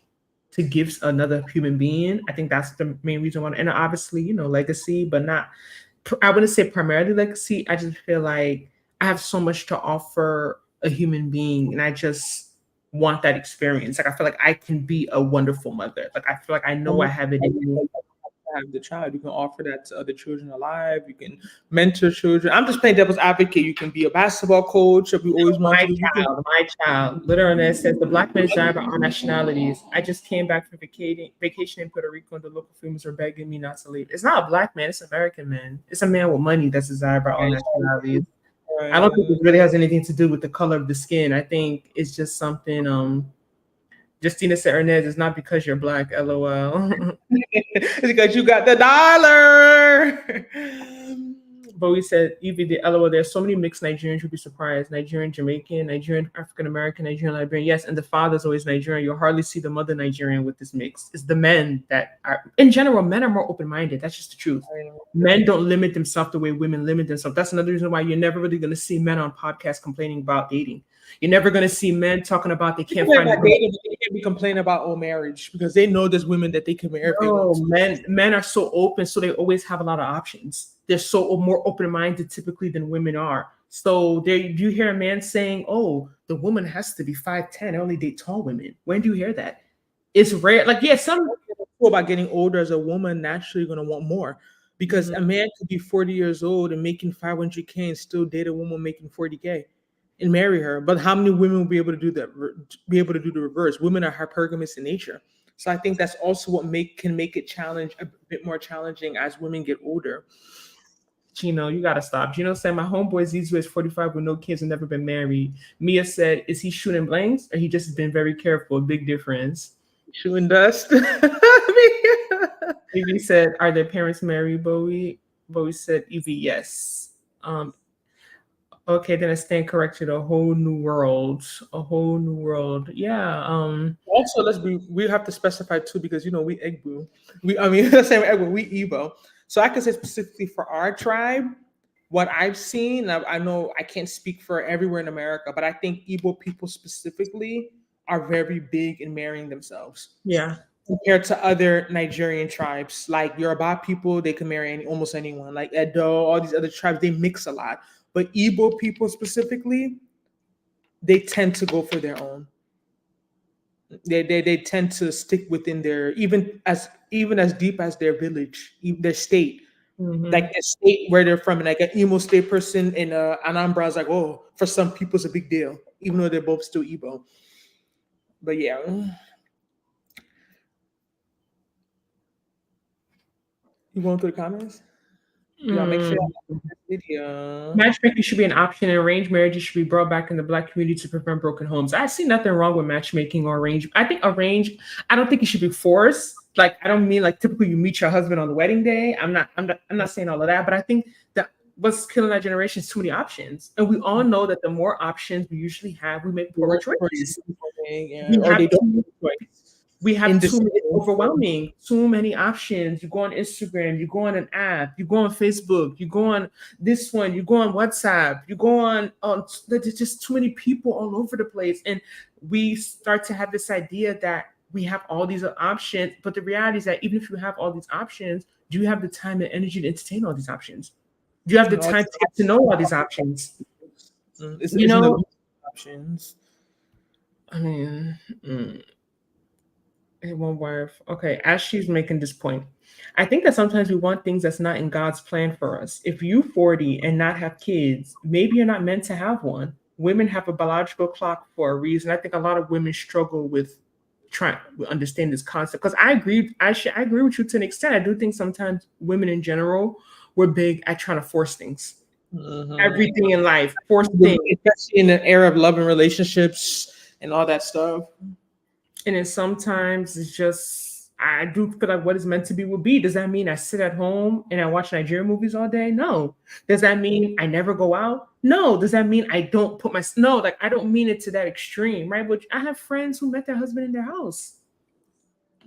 to give another human being. I think that's the main reason why. And obviously, you know, legacy, but not, I wouldn't say primarily legacy. I just feel like I have so much to offer a human being. And I just want that experience. Like, I feel like I can be a wonderful mother. Like, I feel like I know I have it in me. Have the child, you can offer that to other children alive, you can mentor children. I'm just playing devil's advocate. You can be a basketball coach. We always want my child. Literally, it says the Black man's driver all nationalities. I just came back from vacation in Puerto Rico, and the local females were begging me not to leave. It's not a Black man, it's an American man. It's a man with money that's desired by all nationalities. I don't think it really has anything to do with the color of the skin. I think it's just something Justina said, Ernest, it's not because you're Black, LOL. It's because you got the dollar. But we said, Evie, the LOL, there's so many mixed Nigerians, you'd be surprised. Nigerian, Jamaican, Nigerian, African-American, Nigerian, Liberian. Yes, and the father's always Nigerian. You'll hardly see the mother Nigerian with this mix. It's the men that are, in general, men are more open-minded. That's just the truth. Men don't limit themselves the way women limit themselves. That's another reason why you're never really going to see men on podcasts complaining about dating. You're never going to see men talking about they can't find a dating. They can't be complaining about marriage because they know there's women that they can marry. No, men are so open, so they always have a lot of options. They're so more open-minded typically than women are. So you hear a man saying, "Oh, the woman has to be 5'10". I only date tall women." When do you hear that? it's rare. Like, yeah, some about getting older as a woman, naturally going to want more, because a man could be 40 years old and making 500K and still date a woman making 40K and marry her. But how many women will be able to do that? Be able to do the reverse? Women are hypergamous in nature, so I think that's also what can make it a bit more challenging as women get older. Gino, you gotta stop. Gino said, my homeboy Zizu is 45 with no kids and never been married. Mia said, is he shooting blanks or he just been very careful? Big difference. Shooting dust. Evie said, are their parents married, Bowie? Bowie said, Evie, yes. Okay, then I stand corrected. A whole new world. A whole new world. Yeah. Also, we have to specify too, because we Igbo. Let's say Igbo, we Igbo. So I can say specifically for our tribe, what I've seen, I know I can't speak for everywhere in America, but I think Igbo people specifically are very big in marrying themselves. Yeah. Compared to other Nigerian tribes, like Yoruba people, they can marry almost anyone. Like Edo, all these other tribes, they mix a lot. But Igbo people specifically, they tend to go for their own. They tend to stick within their even as deep as their village, their state, like the state where they're from. Like an Imo State person in Anambra is like, oh, for some people it's a big deal, even though they're both still Igbo. But yeah. You going through the comments? Yeah, make sure video. Matchmaking should be an option, and arranged marriages should be brought back in the Black community to prevent broken homes. I see nothing wrong with matchmaking or arranged. I think arranged, I don't think it should be forced. Like, I don't mean like typically you meet your husband on the wedding day. I'm not saying all of that, but I think that what's killing our generation is too many options. And we all know that the more options we usually have, we make poor choices. We have too many, overwhelming, too many options. You go on Instagram, you go on an app, you go on Facebook, you go on this one, you go on WhatsApp, you go on, there's just too many people all over the place. And we start to have this idea that we have all these options, but the reality is that even if you have all these options, do you have the time and energy to entertain all these options? Do you have the time to get to know all these options? Options. I mean, it won't work. Okay, as she's making this point, I think that sometimes we want things that's not in God's plan for us. If you 40 and not have kids, maybe you're not meant to have one. Women have a biological clock for a reason. I think a lot of women struggle with trying to understand this concept, because I agree with you to an extent. I do think sometimes women in general, we're big at trying to force things. Everything in life, force things. Especially in the era of love and relationships and all that stuff. And then sometimes it's just, I do feel like what is meant to be will be. Does that mean I sit at home and I watch Nigerian movies all day? No. Does that mean I never go out? No. Does that mean I don't no, like I don't mean it to that extreme, right? But I have friends who met their husband in their house.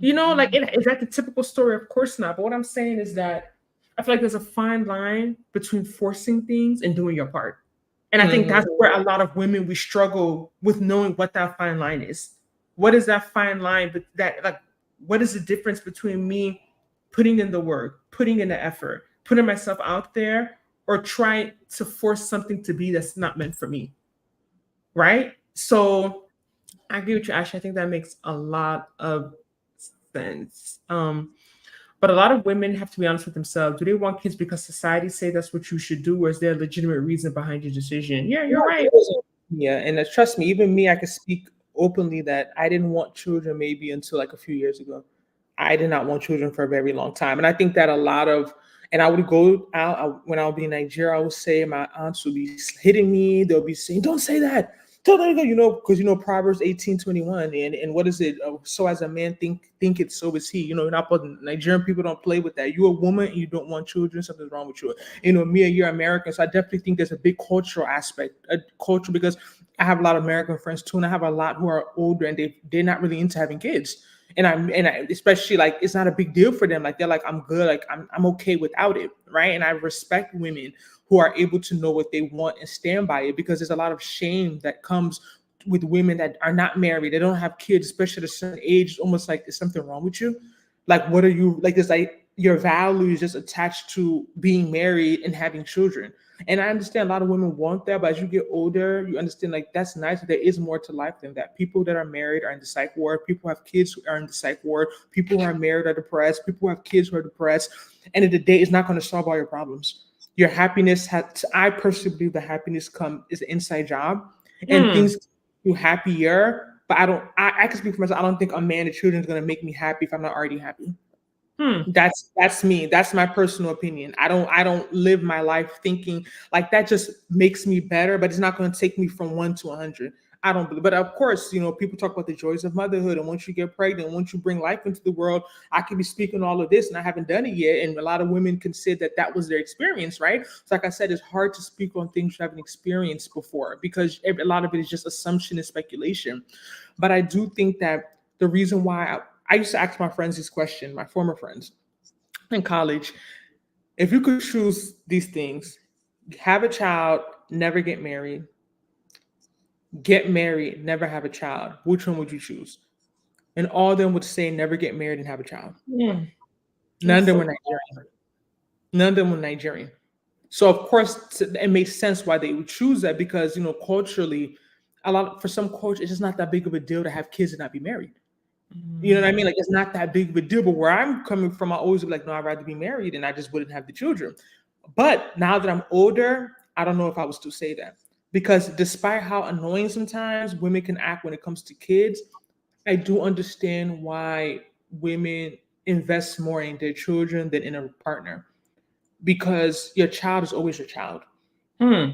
Like, is that the typical story? Of course not. But what I'm saying is that I feel like there's a fine line between forcing things and doing your part. And I think that's where a lot of women, we struggle with knowing what that fine line is. What is that fine line? But what is the difference between me putting in the work, putting in the effort, putting myself out there, or trying to force something to be that's not meant for me? Right? So I agree with you, Ashley. I think that makes a lot of sense. But a lot of women have to be honest with themselves. Do they want kids because society say that's what you should do, or is there a legitimate reason behind your decision? Yeah, you're right. Yeah, and trust me, even me, I can speak openly that I didn't want children maybe until like a few years ago. I did not want children for a very long time. And I think that and I would go out when I would be in Nigeria, I would say my aunts would be hitting me. They'll be saying, don't say that. Because Proverbs 18:21, and what is it? So as a man think it, so is he. Nigerian people don't play with that. You're a woman and you don't want children, something's wrong with you. Mia, you're American, so I definitely think there's a big cultural aspect, because I have a lot of American friends too, and I have a lot who are older and they're not really into having kids. And I especially, like, it's not a big deal for them. Like, they're like, I'm good, like I'm okay without it, right? And I respect women who are able to know what they want and stand by it, because there's a lot of shame that comes with women that are not married. They don't have kids, especially at a certain age. It's almost like, is something wrong with you? Like, what are you, like, this, like, your value is just attached to being married and having children. And I understand a lot of women want that, but as you get older, you understand like that's nice. There is more to life than that. People that are married are in the psych ward. People who have kids who are in the psych ward. People who are married are depressed. People who have kids who are depressed. End of the day, it's not going to solve all your problems. Your happiness has. I personally believe the happiness is an inside job, and things you happier. But I can speak for myself. I don't think a man and children is going to make me happy if I'm not already happy. That's me. That's my personal opinion. I don't live my life thinking like that just makes me better, but it's not going to take me from 1 to 100. I don't believe. But of course, people talk about the joys of motherhood, and once you get pregnant, once you bring life into the world, I could be speaking all of this, and I haven't done it yet. And a lot of women can say that was their experience, right? So, like I said, it's hard to speak on things you haven't experienced before because a lot of it is just assumption and speculation. But I do think that the reason why I used to ask my friends this question, my former friends in college, if you could choose these things, have a child, never get married, never have a child, which one would you choose? And all of them would say never get married and have a child. None of them were Nigerian. None of them were Nigerian. So of course it makes sense why they would choose that because culturally, for some cultures, it's just not that big of a deal to have kids and not be married. You know what I mean? Like it's not that big of a deal. But where I'm coming from, I always be like, no, I'd rather be married and I just wouldn't have the children. But now that I'm older, I don't know if I would still say that. Because despite how annoying sometimes women can act when it comes to kids, I do understand why women invest more in their children than in a partner. Because your child is always your child. A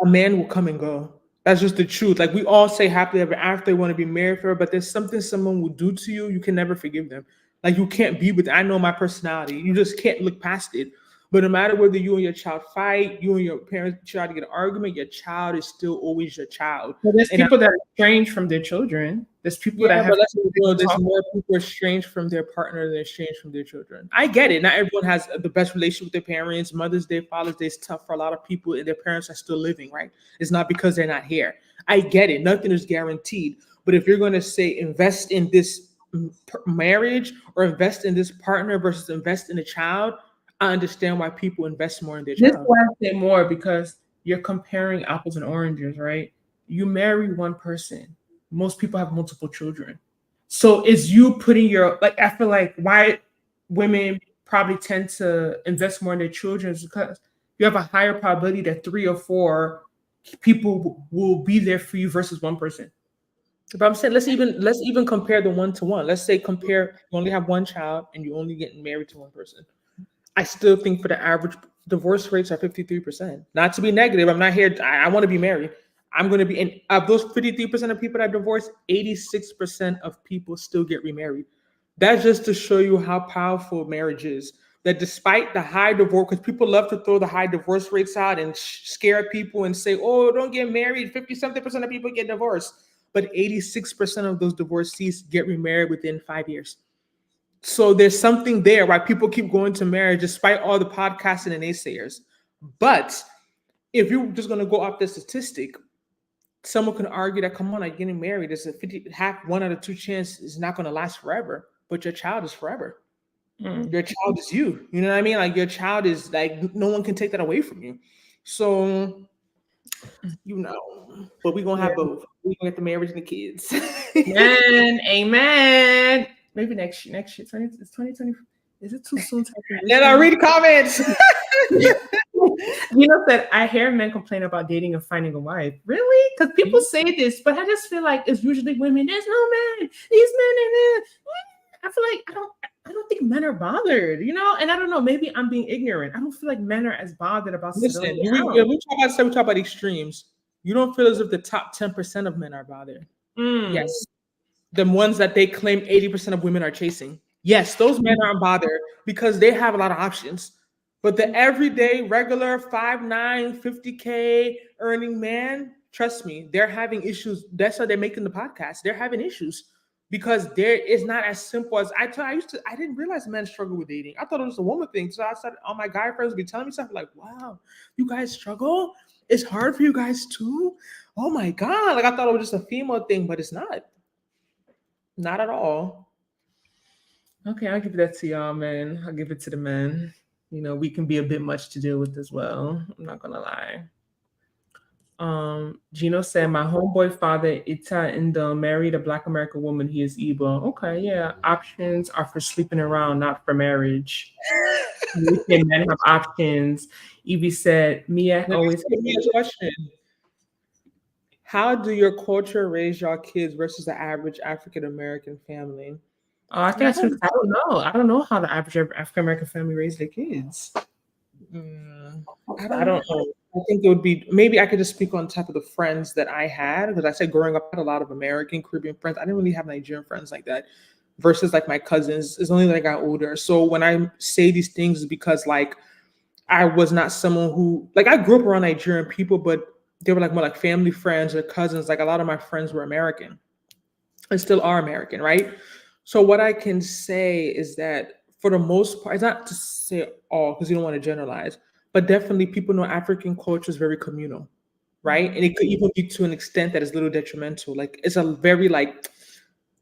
man will come and go. That's just the truth. Like we all say happily ever after they want to be married for, but there's something someone will do to you, you can never forgive them. Like you can't be with. I know my personality. You just can't look past it. But no matter whether you and your child fight, you and your parents try to get an argument, your child is still always your child. But there's people that are estranged from their children. There's people that have. There's more people estranged from their partner than estranged from their children. I get it. Not everyone has the best relationship with their parents. Mother's Day, Father's Day is tough for a lot of people, and their parents are still living, right? It's not because they're not here. I get it. Nothing is guaranteed. But if you're going to say invest in this marriage or invest in this partner versus invest in a child, I understand why people invest more in their child. This is why I say more because you're comparing apples and oranges, right? You marry one person. Most people have multiple children. So it's you putting I feel like why women probably tend to invest more in their children is because you have a higher probability that 3 or 4 people will be there for you versus one person. But I'm saying let's even compare the 1-to-1. Let's say you only have one child and you only getting married to one person. I still think for the average divorce rates are 53%. Not to be negative. I'm not here. I want to be married. I'm going to be, and of those 53% of people that divorce, 86% of people still get remarried. That's just to show you how powerful marriage is. That despite the high divorce, because people love to throw the high divorce rates out and scare people and say, oh, don't get married. 50-something% of people get divorced. But 86% of those divorcees get remarried within 5 years. So there's something there why people keep going to marriage despite all the podcasting and naysayers. But if you're just going to go off the statistic, someone can argue that, come on, like getting married is a 1 out of 2 chance is not going to last forever, but your child is forever. Your child is you. You know what I mean? Like your child is like, no one can take that away from you. So, but we're going to have both. We're going to get the marriage and the kids. Amen. Maybe next year. It's 2020. Is it too soon to Then I read comments. That I hear men complain about dating and finding a wife. Really? Because people say this, but I just feel like it's usually women. There's no men. These men. I feel like I don't think men are bothered, and I don't know. Maybe I'm being ignorant. I don't feel like men are as bothered about. Listen, we talk about extremes. You don't feel as if the top 10% of men are bothered. Yes. The ones that they claim 80% of women are chasing. Yes, those men aren't bothered because they have a lot of options. But the everyday, regular 5'9", 50K earning man, trust me, they're having issues. That's why they're making the podcast. They're having issues because it's not as simple as I didn't realize men struggle with dating. I thought it was a woman thing. So I started, all my guy friends would be telling me stuff like, wow, you guys struggle? It's hard for you guys too? Oh my God. Like I thought it was just a female thing, but it's not. Not at all. Okay, I'll give that to y'all, man. I'll give it to the men. We can be a bit much to deal with as well. I'm not gonna lie. Gino said, my homeboy father, Ita Indo, married a black American woman. He is Igbo. Okay, yeah. Options are for sleeping around, not for marriage. We say men have options. Evie said, Mia Now, always. ask me a question. How do your culture raise your kids versus the average African American family? I think I I should. don't. I don't know. I don't know how the average African American family raised their kids. Mm, I I don't don't know. know. I think it would be maybe I could just speak on type of the friends that I had because I said growing up I had a lot of American Caribbean friends. I didn't really have Nigerian friends like that. Versus like my cousins, it's only that I got older. So when I say these things is because like I was not someone who like I grew up around Nigerian people, but they were like more like family friends or cousins. Like a lot of my friends were American and still are American, right? So what I can say is that for the most part, it's not to say all because you don't want to generalize, but definitely people know African culture is very communal, right? And it could even be to an extent that is a little detrimental. Like it's a very like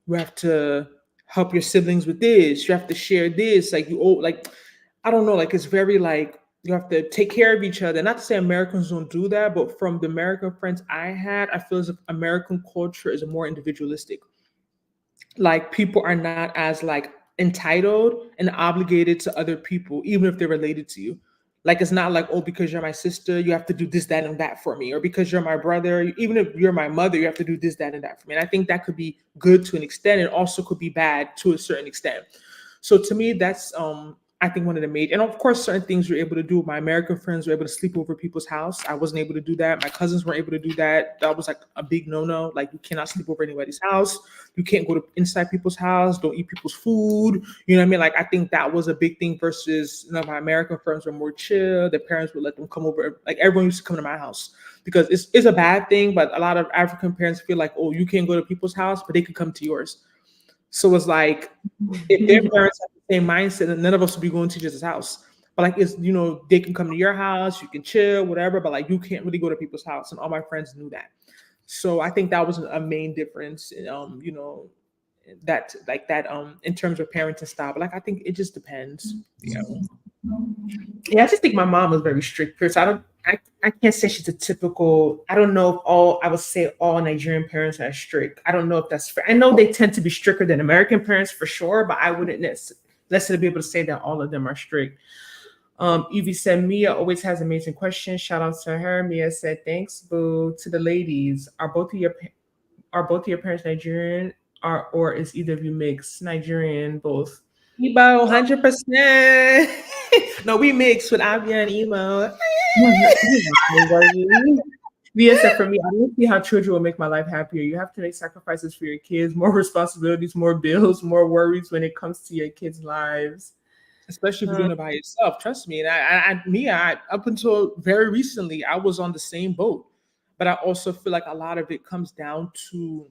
you have to help your siblings with this, you have to share this, like you owe like I don't know, like it's very like you have to take care of each other. Not to say Americans don't do that, but from the American friends I had, I feel as if American culture is more individualistic, like people are not as like entitled and obligated to other people even if they're related to you. Like it's not like, oh, because you're my sister you have to do this, that, and that for me, or because you're my brother, even if you're my mother you have to do this, that, and that for me. And I think that could be good to an extent and also could be bad to a certain extent. So to me, that's I think one of the major, and of course certain things you're able to do. My American friends were able to sleep over people's house. I wasn't able to do that. My cousins weren't able to do that. That was like a big no-no. Like you cannot sleep over anybody's house. You can't go to inside people's house. Don't eat people's food. You know what I mean? Like I think that was a big thing versus my American friends were more chill. Their parents would let them come over. Like everyone used to come to my house because it's a bad thing. But a lot of African parents feel like, oh, you can't go to people's house, but they could come to yours. So it's like if their parents have the same mindset, then none of us would be going to each other's house. But like it's they can come to your house, you can chill, whatever, but like you can't really go to people's house. And all my friends knew that. So I think that was a main difference, that like that in terms of parenting style. But like I think it just depends. Yeah. Yeah, I just think my mom was very strict person. I can't say she's a typical. I don't know if all I would say all Nigerian parents are strict. I don't know if that's fair. I know they tend to be stricter than American parents for sure, but I wouldn't necessarily be able to say that all of them are strict. Evie said Mia always has amazing questions. Shout out to her. Mia said thanks, boo. To the ladies, are both of your parents Nigerian, or is either of you mixed? Nigerian, both. Ebo, 100%. No, we mix with Abia and Emo. Via said, for me, I don't see how children will make my life happier. You have to make sacrifices for your kids, more responsibilities, more bills, more worries when it comes to your kids' lives. Especially if you're doing it by yourself. Trust me. And I up until very recently, I was on the same boat. But I also feel like a lot of it comes down to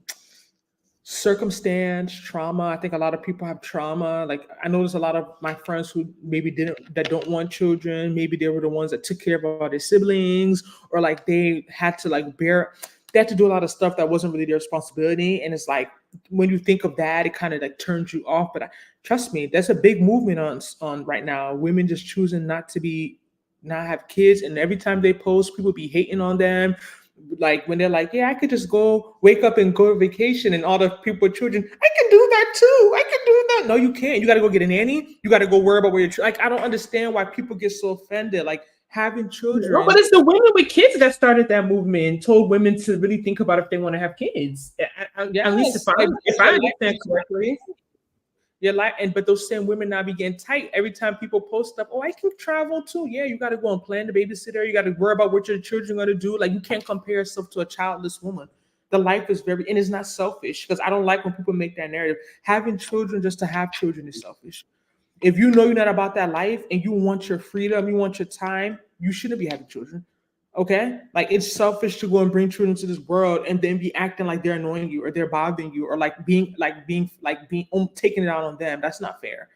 circumstance, trauma. I think a lot of people have trauma. Like I noticed a lot of my friends who maybe that don't want children. Maybe they were the ones that took care of all their siblings, or like they had to like they had to do a lot of stuff that wasn't really their responsibility. And it's like when you think of that, it kind of like turns you off. But trust me, there's a big movement on right now. Women just choosing not have kids, and every time they post, people be hating on them. Like when they're like, yeah, I could just go wake up and go to vacation, and all the people with children, I can do that too. I can do that. No, you can't. You got to go get a nanny. You got to go worry about where you're like. I don't understand why people get so offended. Like having No, children. but it's the women with kids that started that movement and told women to really think about if they want to have kids. At least Yes, if I understand correctly. your life, and but those same women now be getting tight every time people post stuff. Oh, I can travel too. Yeah, you got to go and plan the babysitter. You got to worry about what your children are going to do. Like you can't compare yourself to a childless woman. The life is very, and it's not selfish because I don't like when people make that narrative. Having children just to have children is selfish. If you know you're not about that life and you want your freedom, you want your time, you shouldn't be having children. Okay? Like it's selfish to go and bring children to this world and then be acting like they're annoying you or they're bothering you or like being taking it out on them. That's not fair.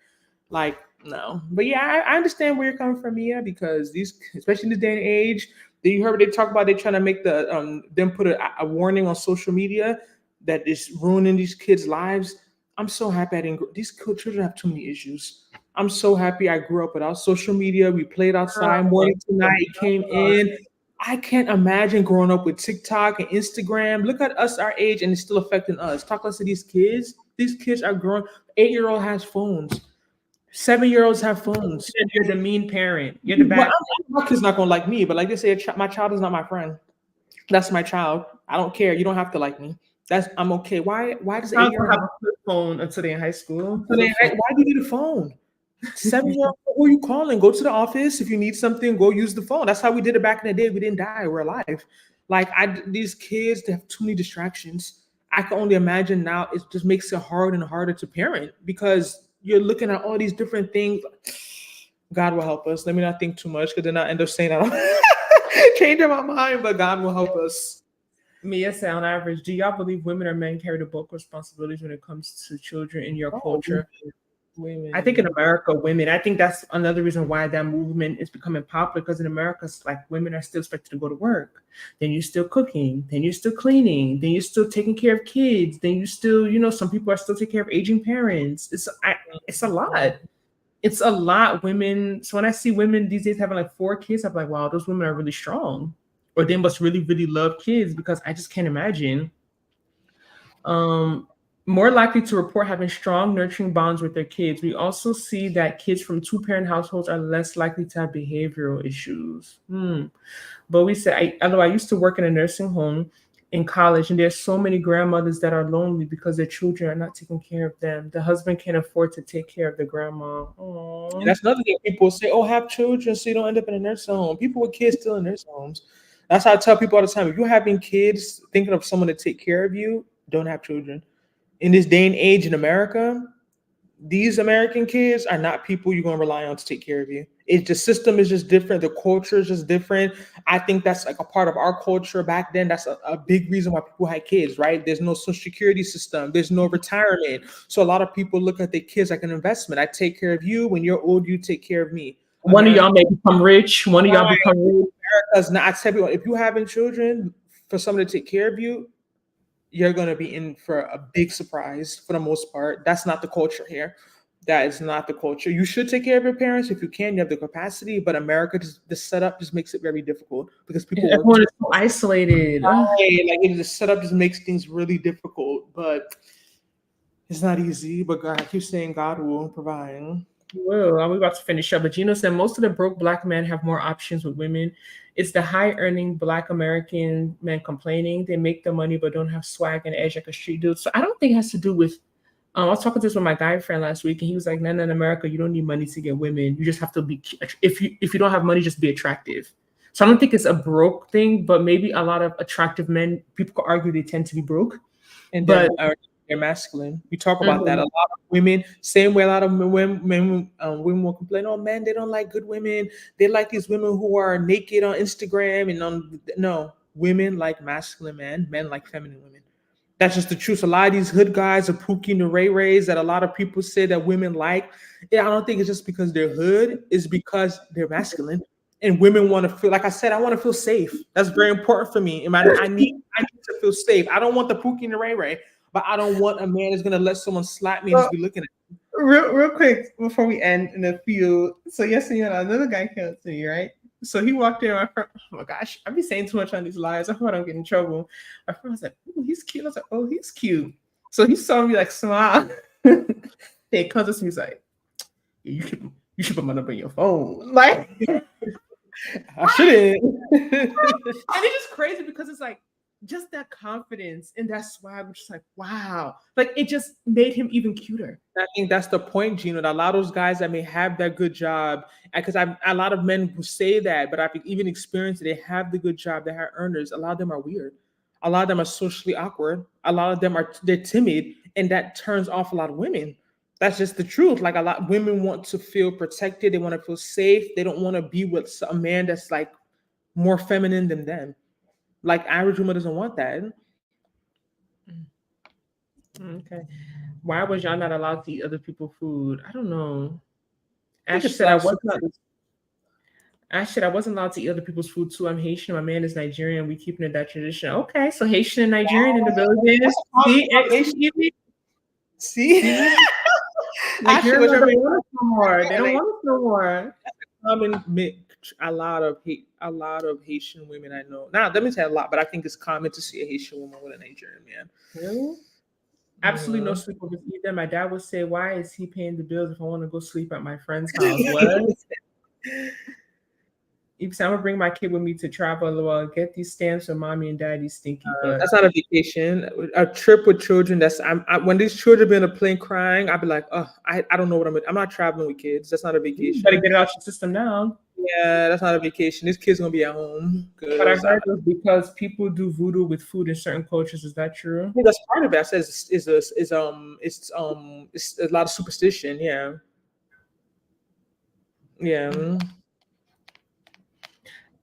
Like, no. But yeah, I understand where you're coming from, Mia, because these, especially in this day and age, you heard what they talk about, they're trying to make them put a warning on social media that is ruining these kids' lives. I'm so happy I didn't. These children have too many issues. I'm so happy I grew up without social media. We played outside morning to night. It came in. I can't imagine growing up with TikTok and Instagram. Look at us our age, and it's still affecting us. Talk less to these kids. These kids are growing. 8-year-old has phones. 7-year-olds have phones. You're the mean parent. You're the bad. My kid's not gonna like me, but like they say, my child is not my friend. That's my child. I don't care. You don't have to like me. I'm okay. Why does 8-year-old have a flip phone until they're in high school? why do you need a phone? 7-year-old, who are you calling? Go to the office. If you need something, go use the phone. That's how we did it back in the day. We didn't die. We're alive. Like these kids, they have too many distractions. I can only imagine now it just makes it harder and harder to parent because you're looking at all these different things. God will help us. Let me not think too much because then I end up saying that changing my mind, but God will help us. Mia say on average, do y'all believe women or men carry the bulk responsibilities when it comes to children in your culture? Women. I think in America, women. I think that's another reason why that movement is becoming popular because in America, it's like women are still expected to go to work. Then you're still cooking. Then you're still cleaning. Then you're still taking care of kids. Then you still, some people are still taking care of aging parents. It's a lot. It's a lot. Women. So when I see women these days having like 4 kids, I'm like, wow, those women are really strong, or they must really, really love kids because I just can't imagine. More likely to report having strong nurturing bonds with their kids. We also see that kids from 2-parent households are less likely to have behavioral issues. But we say, although I used to work in a nursing home in college, and there's so many grandmothers that are lonely because their children are not taking care of them. The husband can't afford to take care of the grandma. That's another thing people say, oh, have children so you don't end up in a nursing home. People with kids still in nursing homes. That's how I tell people all the time. If you're having kids, thinking of someone to take care of you, don't have children. In this day and age in America, these American kids are not people you're going to rely on to take care of you. The system is just different. The culture is just different. I think that's like a part of our culture back then. That's a big reason why people had kids, right? There's no social security system. There's no retirement. So a lot of people look at their kids like an investment. I take care of you. When you're old, you take care of me. One of y'all may become rich. One of y'all become rich. America's not. I tell people, if you're having children for someone to take care of you, you're going to be in for a big surprise for the most part. That's not the culture here. That is not the culture. You should take care of your parents if you can. You have the capacity, but America, the setup just makes it very difficult because people everyone is so isolated. The setup just makes things really difficult, but it's not easy. But God, I keep saying God will provide. Well, we're about to finish up, but Gino said most of the broke Black men have more options with women. It's the high-earning Black American men complaining. They make the money but don't have swag and edge like a street dude. So I don't think it has to do with. I was talking to this with my guy friend last week, and he was like, "No, in America, you don't need money to get women. You just have to be. If you don't have money, just be attractive." So I don't think it's a broke thing, but maybe a lot of attractive men, people could argue they tend to be broke, but they're masculine. We talk about that. A lot of women, same way a lot of women will complain, oh, men, they don't like good women. They like these women who are naked on Instagram no, women like masculine men like feminine women. That's just the truth. A lot of these hood guys are Pookie and the Ray Rays that a lot of people say that women like. I don't think it's just because they're hood. It's because they're masculine. And women want to feel, like I said, I want to feel safe. That's very important for me. I need to feel safe. I don't want the Pookie and the Ray Ray. But I don't want a man that's gonna let someone slap me and just be looking at me. Real quick before we end in a few. So yesterday another guy came up to me, right? So he walked in. My friend, oh my gosh, I be saying too much on these lives. I thought I'm getting in trouble. My friend was like, "Oh, he's cute." I was like, "Oh, he's cute." So he saw me like smile. He comes to me, he's like, "You should put my number in your phone." Like I shouldn't. And it's just crazy because it's like, just that confidence and that swag, which is like, wow, like it just made him even cuter. I think that's the point, Gino. That a lot of those guys that may have that good job, because a lot of men who say that, but I've even experienced it. They have the good job, they have earners. A lot of them are weird. A lot of them are socially awkward. A lot of them they're timid, and that turns off a lot of women. That's just the truth. Like a lot of women want to feel protected. They want to feel safe. They don't want to be with a man that's like more feminine than them. Like average woman doesn't want that. Okay. Why was y'all not allowed to eat other people's food? I don't know. Ash said I wasn't allowed to eat other people's food too. I'm Haitian. My man is Nigerian. We keeping it that tradition. Okay, so Haitian and Nigerian in the building. See? Nigerians Actually, don't want us no more. They don't want us no more. common a lot of Haitian women I know. Now, let me say a lot, but I think it's common to see a Haitian woman with a Nigerian man. Really? Absolutely no sleepovers either. My dad would say, "Why is he paying the bills if I want to go sleep at my friend's house?" What? If I'm gonna bring my kid with me to travel, well, get these stamps from mommy and daddy stinky. But That's not a vacation. A trip with children. When these children be in a plane crying, I'd be like, oh, I don't know what I'm not traveling with kids. That's not a vacation. you better get it out your system now. Yeah, that's not a vacation. These kids gonna be at home. But I heard it was because people do voodoo with food in certain cultures. Is that true? I think that's part of it. I said it's a lot of superstition. Yeah. Yeah.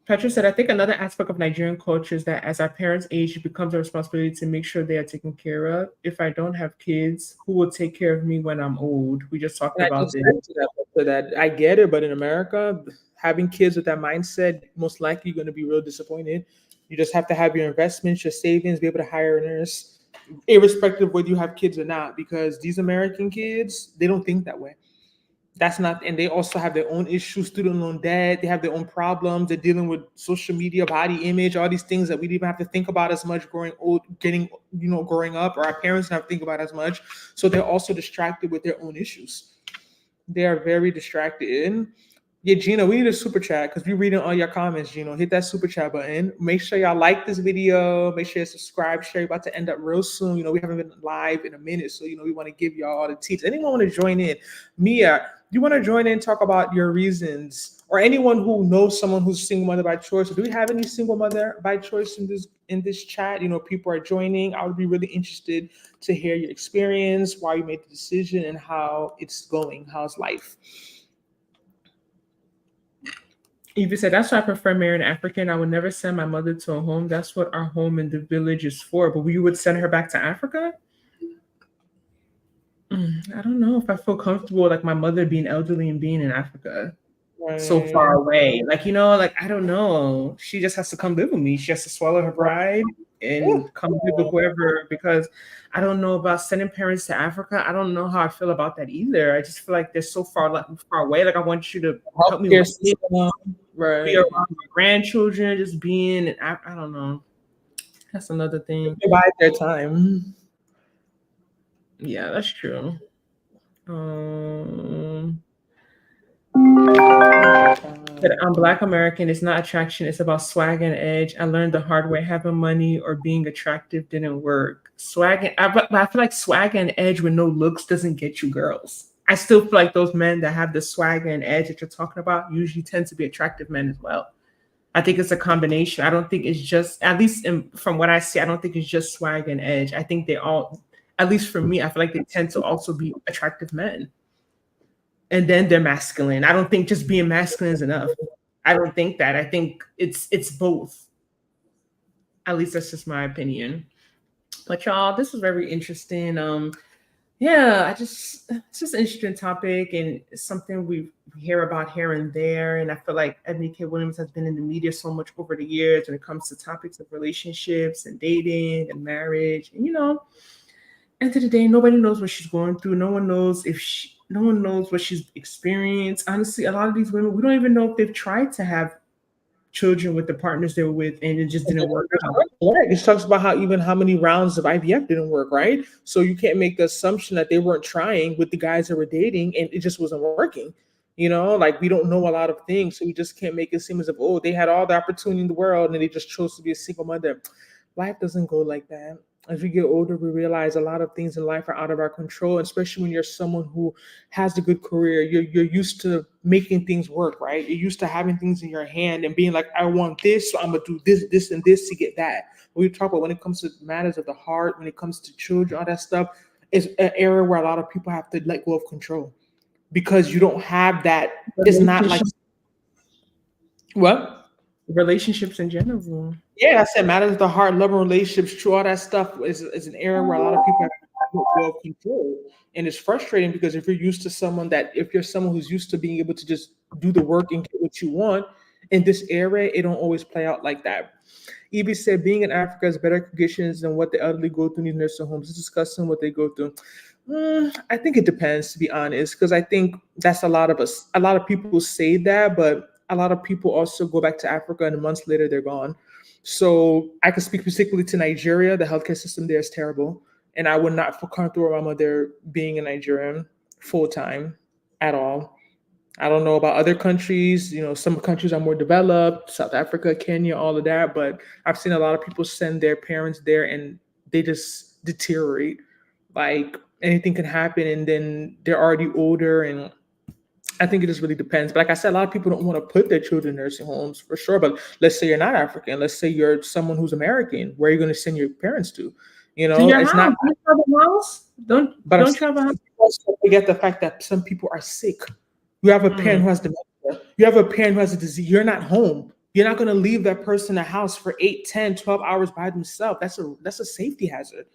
Petra said, I think another aspect of Nigerian culture is that as our parents age, it becomes a responsibility to make sure they are taken care of. If I don't have kids, who will take care of me when I'm old? We just talked about this. That I get it, but in America, having kids with that mindset, most likely you're going to be real disappointed. You just have to have your investments, your savings, be able to hire a nurse, irrespective of whether you have kids or not, because these American kids, they don't think that way. That's not, and they also have their own issues, student loan debt. They have their own problems. They're dealing with social media, body image, all these things that we didn't even have to think about as much growing up, or our parents didn't have to think about as much. So they're also distracted with their own issues. They are very distracted. Yeah, Gino, we need a super chat because we're reading all your comments. Gino, hit that super chat button. Make sure y'all like this video. Make sure you subscribe. Share. We're about to end up real soon. We haven't been live in a minute, so we want to give y'all all the tips. Anyone want to join in? Mia, you want to join in and talk about your reasons, or anyone who knows someone who's single mother by choice? Do we have any single mother by choice in this chat? People are joining. I would be really interested to hear your experience, why you made the decision, and how it's going. How's life? Eva said, that's why I prefer marrying an African. I would never send my mother to a home. That's what our home in the village is for. But we would send her back to Africa? I don't know if I feel comfortable, like my mother being elderly and being in Africa so far away. I don't know. She just has to come live with me. She has to swallow her pride and come live with whoever, because I don't know about sending parents to Africa. I don't know how I feel about that either. I just feel like they're so far away. I want you to help me with be around my grandchildren, just being, I don't know. That's another thing. Divide their time. Yeah, that's true. But I'm Black American. It's not attraction. It's about swag and edge. I learned the hard way. Having money or being attractive didn't work. I feel like swag and edge with no looks doesn't get you girls. I still feel like those men that have the swag and edge that you're talking about usually tend to be attractive men as well. I think it's a combination. I don't think it's just, at least from what I see, I don't think it's just swag and edge. I think they all, at least for me, I feel like they tend to also be attractive men. And then they're masculine. I don't think just being masculine is enough. I don't think that. I think it's both. At least that's just my opinion. But y'all, this was very interesting. It's just an interesting topic, and it's something we hear about here and there. And I feel like Ebony K Williams has been in the media so much over the years when it comes to topics of relationships and dating and marriage. And end of the day, nobody knows what she's going through. No one knows what she's experienced. Honestly, a lot of these women, we don't even know if they've tried to have children with the partners they were with, and it just didn't work out. Right. It talks about how many rounds of IVF didn't work, right? So you can't make the assumption that they weren't trying with the guys that were dating and it just wasn't working. We don't know a lot of things, so we just can't make it seem as if, they had all the opportunity in the world and they just chose to be a single mother. Life doesn't go like that. As we get older, we realize a lot of things in life are out of our control, especially when you're someone who has a good career. You're used to making things work, right? You're used to having things in your hand and being like, I want this, so I'm going to do this, this, and this to get that. We talk about when it comes to matters of the heart, when it comes to children, all that stuff, is an area where a lot of people have to let go of control because you don't have that. It's not like... What? Relationships in general. Yeah, I said matters of the heart, love and relationships, true, all that stuff is an area where a lot of people have to let go of control. And it's frustrating because if you're someone who's used to being able to just do the work and get what you want, in this area, it don't always play out like that. Evie said being in Africa has better conditions than what the elderly go through in nursing homes. It's discussing what they go through. I think it depends, to be honest, because I think that's a lot of us. A lot of people say that, but a lot of people also go back to Africa and months later they're gone. So I can speak particularly to Nigeria. The healthcare system there is terrible, and I would not feel comfortable with my mother being a Nigerian full time at all. I don't know about other countries. Some countries are more developed, South Africa, Kenya, all of that. But I've seen a lot of people send their parents there and they just deteriorate. Like anything can happen, and then they're already older. And I think it just really depends. But like I said, a lot of people don't want to put their children in nursing homes for sure. But let's say you're not African. Let's say you're someone who's American. Where are you going to send your parents to? To your It's house. not. Do you have a house? Don't you have a house? Also forget the fact that some people are sick. You have a parent who has dementia. You have a parent who has a disease. You're not home. You're not going to leave that person in the house for 8, 10, 12 hours by themselves. That's a safety hazard.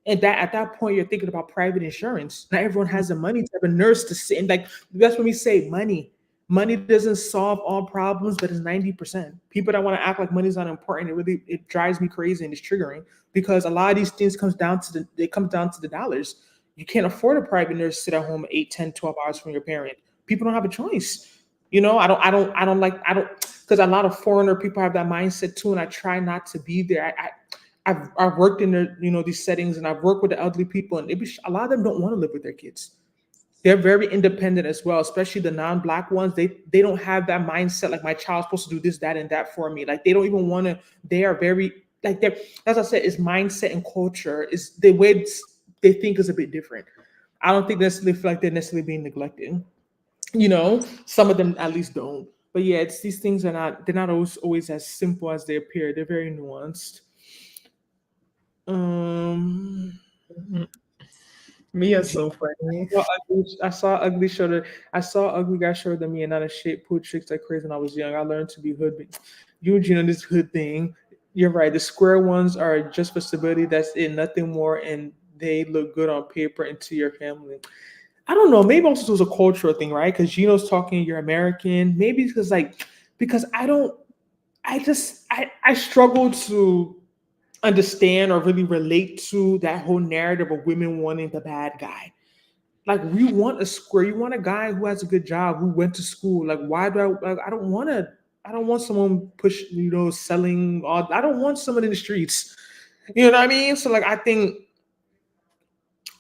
And that at that point, you're thinking about private insurance. Not everyone has the money to have a nurse to sit. And like that's when we say money. Money doesn't solve all problems, but it's 90%. People that want to act like money's not important, it drives me crazy and it's triggering because a lot of these things comes down to the dollars. You can't afford a private nurse to sit at home 8, 10, 12 hours from your parent. People don't have a choice. I don't because a lot of foreigner people have that mindset too, and I try not to be there. I've worked in these settings, and I've worked with the elderly people, and a lot of them don't want to live with their kids. They're very independent as well, especially the non-Black ones. They don't have that mindset like my child's supposed to do this, that, and that for me. Like they don't even want to. They are very like they're. As I said, it's mindset and culture. Is the way they think is a bit different. I don't think necessarily feel like they're necessarily being neglected. Some of them at least don't. But yeah, it's these things they're not always as simple as they appear. They're very nuanced. Mia's so funny. I saw ugly shoulder. I saw ugly guy shorter than me and not a shape pulled tricks like crazy when I was young. I learned to be hood. Eugene on this hood thing. You're right. The square ones are just for stability. That's it. Nothing more. And they look good on paper and to your family. I don't know. Maybe also it was a cultural thing, right? Because Gino's talking, you're American. Maybe because I struggle to understand or really relate to that whole narrative of women wanting the bad guy. Like we want a square. You want a guy who has a good job, who went to school. Like why do I don't want to. I don't want someone selling. I don't want someone in the streets. You know what I mean? So like I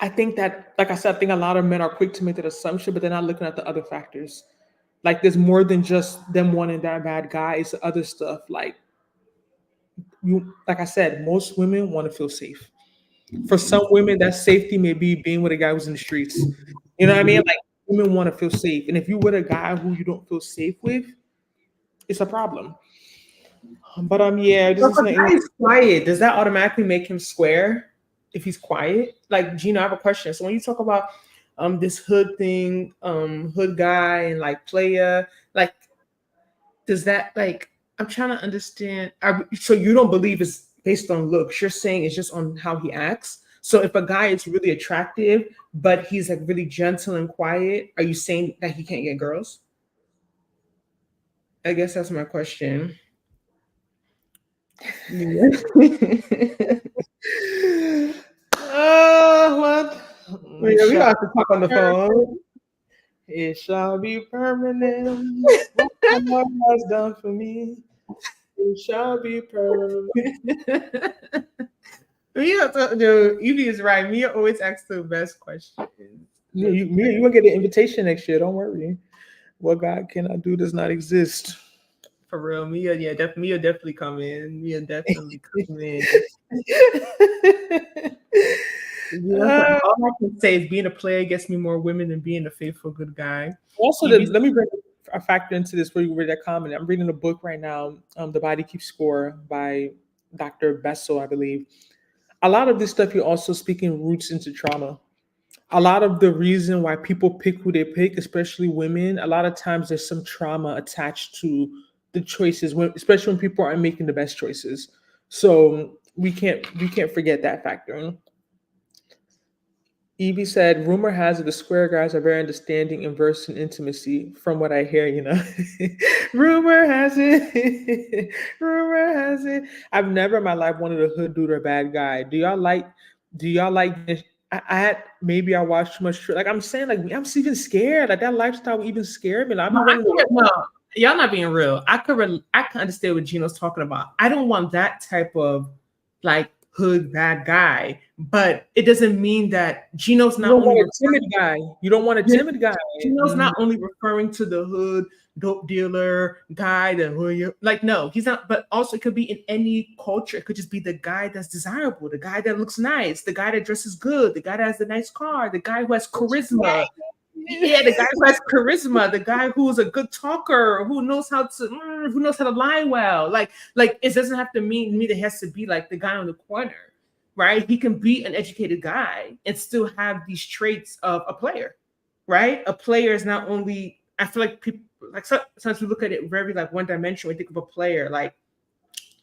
think that, like I said, I think a lot of men are quick to make that assumption, but they're not looking at the other factors. Like there's more than just them wanting that bad guy. It's other stuff. Like I said, most women want to feel safe. For some women, that safety may be being with a guy who's in the streets. You know what I mean? Like women want to feel safe. And if you're with a guy who you don't feel safe with, it's a problem. But yeah, But if a guy is quiet, does that automatically make him square if he's quiet? Like Gina, I have a question. So when you talk about this hood thing, hood guy and like player, like does that like I'm trying to understand. So you don't believe it's based on looks? You're saying it's just on how he acts. So if a guy is really attractive, but he's like really gentle and quiet, are you saying that he can't get girls? I guess that's my question. Yeah. What? Yeah, we have to talk on the phone. It shall be permanent. What the Lord has done for me, it shall be permanent. Evie is right. Mia always asks the best questions. You gonna get an invitation next year. Don't worry. What God cannot do does not exist. For real, Mia, yeah, Mia definitely come in. Mia definitely come in. All I can say is being a player gets me more women than being a faithful good guy. Also, let me bring a factor into this where you read that comment. I'm reading a book right now, The Body Keeps Score by Dr. Bessel, I believe. A lot of this stuff you're also speaking roots into trauma. A lot of the reason why people pick who they pick, especially women, a lot of times there's some trauma attached to the choices, especially when people aren't making the best choices. So we can't forget that factor. Evie said, rumor has it the square guys are very understanding and versed in intimacy, from what I hear, Rumor has it. Rumor has it. I've never in my life wanted a hood dude or a bad guy. Do y'all like maybe I watched too much. Like I'm saying, like I'm even scared. Like that lifestyle would even scare me. Like, I'll be No, running away. no, y'all not being real. I can understand what Gino's talking about. I don't want that type of like hood bad guy, but it doesn't mean that Gino's You not don't only want a timid guy. You don't want a timid guy. Gino's Mhm. not only referring to the hood dope dealer guy, the hood, like no, he's not. But also, it could be in any culture. It could just be the guy that's desirable, the guy that looks nice, the guy that dresses good, the guy that has the nice car, the guy who has charisma. Yeah, the guy who has charisma, the guy who's a good talker, who knows how to lie well. Like it doesn't have to mean it has to be like the guy on the corner, right? He can be an educated guy and still have these traits of a player, right? A player is not only. I feel like people like sometimes we look at it very like one dimension. We think of a player like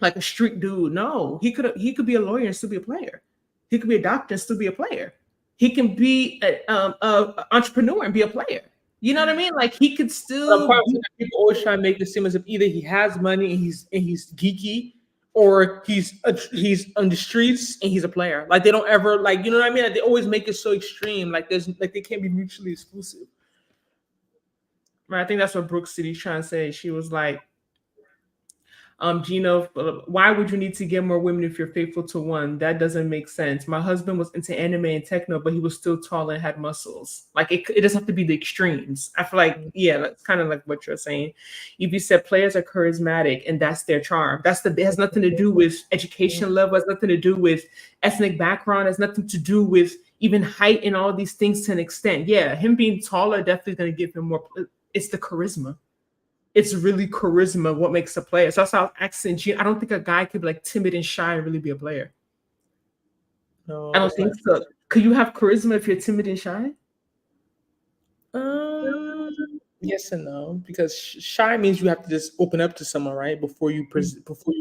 a street dude. No, he could be a lawyer and still be a player. He could be a doctor and still be a player. He can be an entrepreneur and be a player. You know what I mean? Like he could still. People always try to make it seem as if either he has money and he's geeky, or he's on the streets and he's a player. Like they don't ever like, you know what I mean? Like, they always make it so extreme. Like there's like they can't be mutually exclusive. I think that's what Brooke City's trying to say. She was like, Gino, why would you need to get more women if you're faithful to one? That doesn't make sense. My husband was into anime and techno, but he was still tall and had muscles. Like it doesn't have to be the extremes. I feel like, yeah, that's kind of like what you're saying. You said players are charismatic and that's their charm. It has nothing to do with education level, has nothing to do with ethnic background, has nothing to do with even height and all these things to an extent. Yeah, him being taller definitely going to give him more. It's the charisma. It's really charisma what makes a player. So that's how accent. I don't think a guy could be like timid and shy and really be a player. No, I don't think so. Could you have charisma if you're timid and shy? Yes and no, because shy means you have to just open up to someone, right? Before you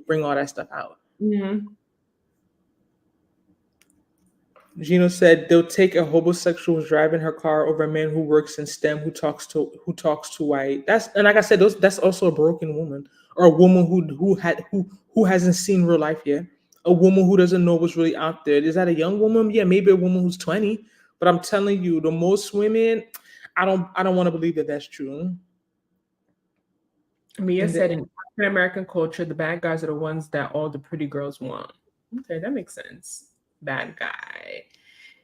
bring all that stuff out. Mm-hmm. Gino said they'll take a homosexual who's driving her car over a man who works in STEM who talks to white. And like I said, that's also a broken woman, or a woman who hasn't seen real life yet. A woman who doesn't know what's really out there. Is that a young woman? Yeah, maybe a woman who's 20. But I'm telling you, the most women, I don't want to believe that that's true. Mia said in African American culture, the bad guys are the ones that all the pretty girls want. Okay, that makes sense. Bad guy.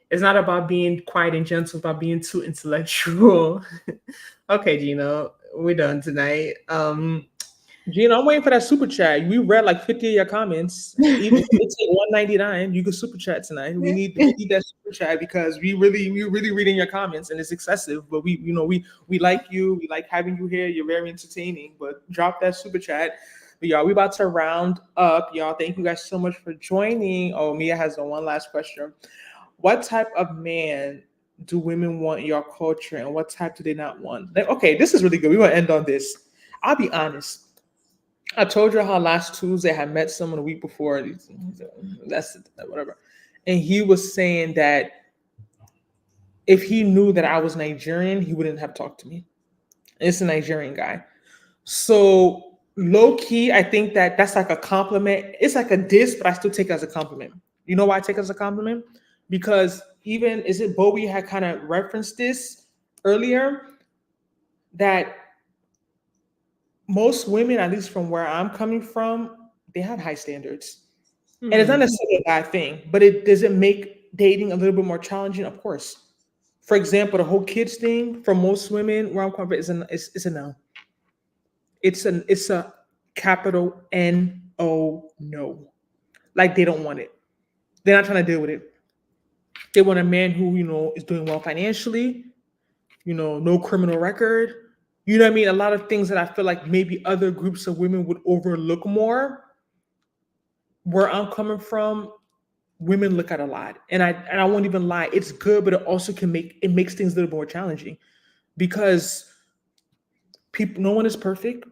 It's not about being quiet and gentle, it's about being too intellectual. Okay, Gino, we're done tonight. Gino, I'm waiting for that super chat. We read like 50 of your comments. Even if it's $1.99, you can super chat tonight. We need that super chat because we really reading your comments and it's excessive. But we like you. We like having you here. You're very entertaining. But drop that super chat. But y'all, we about to round up. Y'all, thank you guys so much for joining. Oh, Mia has one last question. What type of man do women want in your culture, and what type do they not want? Okay, this is really good. We want to end on this. I'll be honest. I told you how last Tuesday I had met someone a week before. That's whatever. And he was saying that if he knew that I was Nigerian, he wouldn't have talked to me. And it's a Nigerian guy. So low key, I think that's like a compliment. It's like a diss, but I still take it as a compliment. You know why I take it as a compliment? Because even, is it Bowie had kind of referenced this earlier, that most women, at least from where I'm coming from, they have high standards. And it's not necessarily a bad thing, but does it make dating a little bit more challenging? Of course. For example, the whole kids thing for most women where I'm coming from is a no. It's a capital N-O, no. Like they don't want it. They're not trying to deal with it. They want a man who, is doing well financially, no criminal record. You know what I mean? A lot of things that I feel like maybe other groups of women would overlook more. Where I'm coming from, women look at a lot. And I won't even lie. It's good, but it also makes things a little more challenging because no one is perfect.